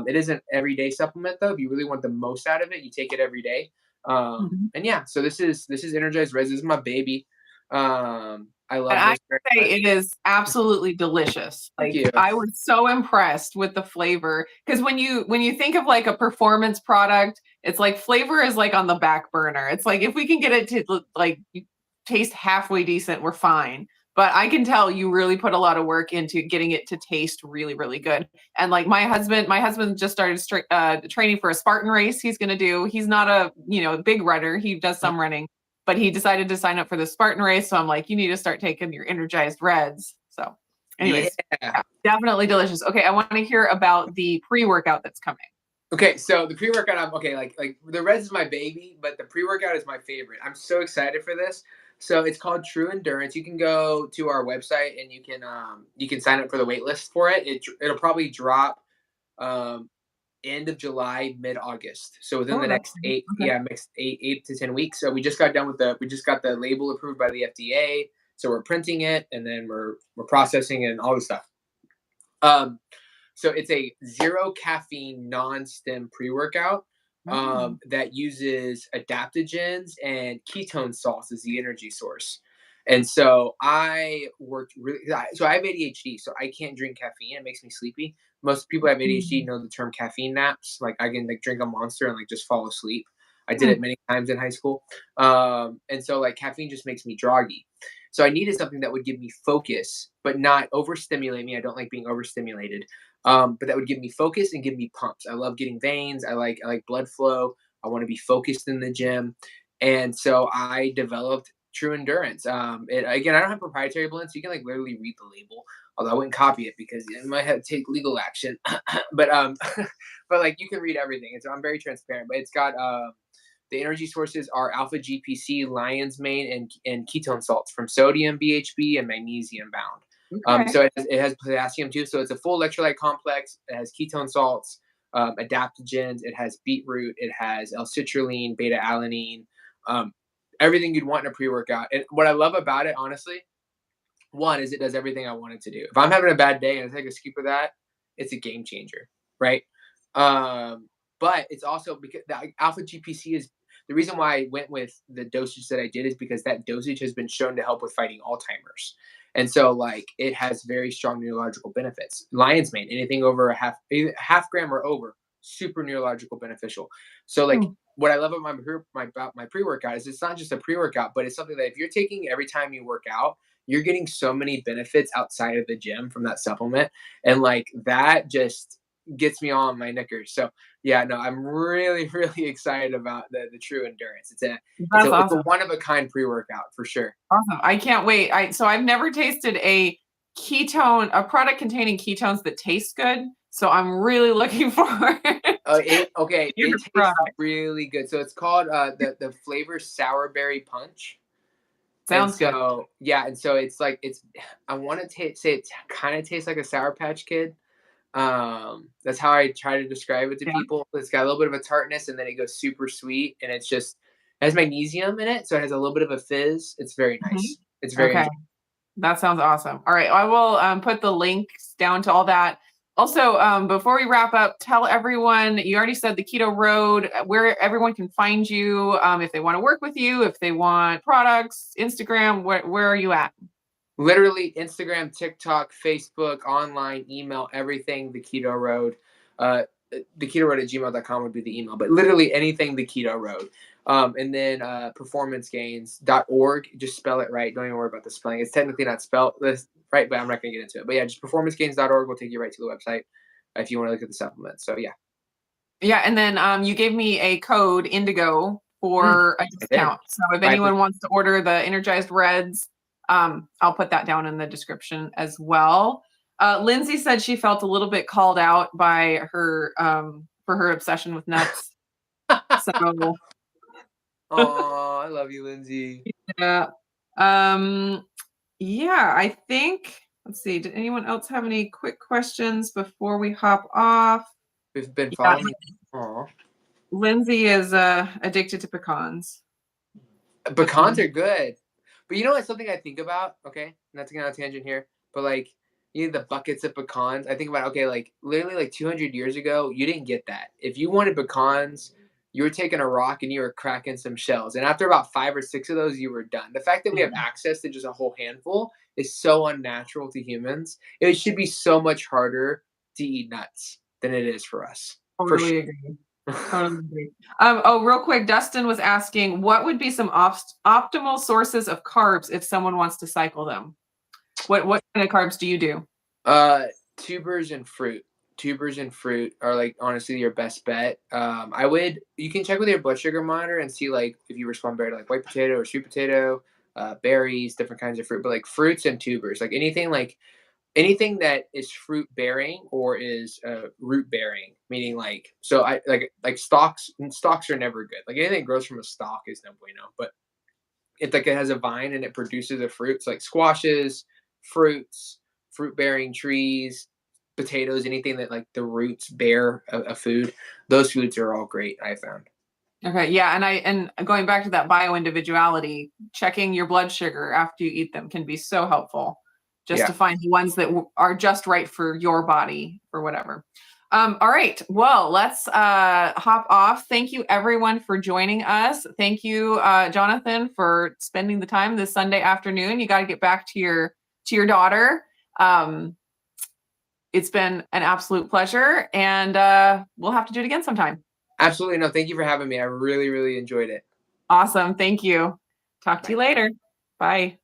It isn't everyday supplement though. If you really want the most out of it, you take it every day. Mhm. And yeah, so this is Energized Res. This is my baby. I And love I this very say much. it is absolutely delicious. Thank you. Like I was so impressed with the flavor because when you think of like a performance product, it's like flavor is like on the back burner. It's like if we can get it to like taste halfway decent, we're fine. But I can tell you really put a lot of work into getting it to taste really, really good. And like my husband just started training for a Spartan race. He's going to do. He's not a big runner. He does some running, but he decided to sign up for the Spartan race. So I'm like, you need to start taking your energized reds. So, Yeah. anyways, yeah, definitely delicious. Okay, I want to hear about the pre-workout that's coming. Okay, so the pre-workout, I'm okay. Like the Reds is my baby, but the pre-workout is my favorite. I'm so excited for this. So it's called True Endurance. You can go to our website and you can sign up for the wait list for it. It'll probably drop um, end of July, mid August. So within Oh, the that's next great. Okay. next 8 to 10 weeks. So we just got done with we just got the label approved by the FDA. So we're printing it and then we're processing it and all this stuff. Um, so it's a zero caffeine non-stim pre-workout. Mm. that uses adaptogens and ketone salts as the energy source. And so I worked really. So I have ADHD, so I can't drink caffeine. It makes me sleepy. Most people who have ADHD Mm. know the term caffeine naps. Like I can like drink a Monster and like just fall asleep. I did it Mm. many times in high school. And so like caffeine just makes me droggy. So I needed something that would give me focus, but not overstimulate me. I don't like being overstimulated. But that would give me focus and give me pumps. I love getting veins. I like blood flow. I want to be focused in the gym. And so I developed True Endurance. Again, I don't have proprietary blends, so you can like literally read the label. Although I wouldn't copy it because it might have to take legal action. but but like you can read everything. I'm very transparent. But it's got the energy sources are alpha GPC, lion's mane, and ketone salts from sodium, BHB, and magnesium bound. Okay. So it has potassium too. So it's a full electrolyte complex. It has ketone salts, adaptogens. It has beetroot. It has L-citrulline, beta alanine, um, everything you'd want in a pre-workout. And what I love about it, honestly, one is it does everything I want it to do. If I'm having a bad day and I take a scoop of that, it's a game changer, right? But it's also because the alpha GPC is the reason why I went with the dosage that I did is because that dosage has been shown to help with fighting Alzheimer's. And so like it has very strong neurological benefits. Lion's mane, anything over a half gram or over, super neurological beneficial. So like Mm. what I love about my pre-workout is it's not just a pre-workout, but it's something that if you're taking every time you work out, you're getting so many benefits outside of the gym from that supplement. And like that just gets me on my knickers. So yeah, no, I'm really, really excited about the True Endurance. It's a it's That's a it's a awesome. one of a kind pre-workout for sure. Awesome. I can't wait. So I've never tasted a product containing ketones that tastes good. So I'm really looking forward to It your tastes product. really good. So it's called the flavor sour berry punch. And Sounds good. so yeah, and so it's like I want to say it kind of tastes like a Sour Patch Kid. That's how I try to describe it to Yeah. people. It's got a little bit of a tartness and then it goes super sweet and it has magnesium in it, so it has a little bit of a fizz. It's very Mhm. nice. It's very Okay. enjoyable. That sounds awesome. All right. I will put the links down to all that. Also, before we wrap up, tell everyone you already said the Keto Road, where everyone can find you if they want to work with you, if they want products, Instagram, where are you at? Literally Instagram, TikTok, Facebook, online, email, everything the Keto Road. Uh, the Keto Road at gmail.com would be the email, but literally anything the Keto Road. And then performancegains.org. Just spell it right. Don't even worry about the spelling. It's technically not spelled this right, but I'm not going to get into it. But yeah, just performancegains.org will take you right to the website if you want to look at the supplements. So yeah. Yeah, and then you gave me a code Indigo Mm, for a I did. discount. So if 5%. anyone wants to order the energized reds, I'll put that down in the description as well. Lindsay said she felt a little bit called out by her for her obsession with nuts. So Oh, I love you, Lindsay. yeah. Um yeah, I think let's see. Did anyone else have any quick questions before we hop off? We've been Yeah, following. Oh, Lindsay is addicted to pecans. pecans are good. But you know what? Something I think about, okay, not to get on a tangent here, but like, the buckets of pecans. I think about, okay, like literally like 200 years ago, you didn't get that. If you wanted pecans, you were taking a rock and you were cracking some shells. And after about 5 or 6 of those, you were done. The fact that we have access to just a whole handful is so unnatural to humans. It should be so much harder to eat nuts than it is for us. For sure. Totally agree. Totally agree. Real quick, Dustin was asking, what would be some optimal sources of carbs if someone wants to cycle them? What kind of carbs do you do? Uh, tubers and fruit. Tubers and fruit are like honestly your best bet. You can check with your blood sugar monitor and see like if you respond better to like white potato or sweet potato, berries, different kinds of fruit, but like fruits and tubers, like anything that is fruit bearing or is root bearing, meaning like so I like stalks are never good. Like anything that grows from a stalk is no bueno. But if like it has a vine and it produces a fruit, so like squashes, fruits, fruit bearing trees, potatoes, anything that like the roots bear a food, those foods are all great. I found. Okay, yeah, and going back to that bio individuality, checking your blood sugar after you eat them can be so helpful, just to Yeah. find the ones that are just right for your body or whatever. All right. Well, let's hop off. Thank you everyone for joining us. Thank you, Jonathan, for spending the time this Sunday afternoon. You got to get back to your daughter. It's been an absolute pleasure, and we'll have to do it again sometime. Absolutely. No, thank you for having me. I really, really enjoyed it. Awesome. Thank you. Talk to you later. Bye.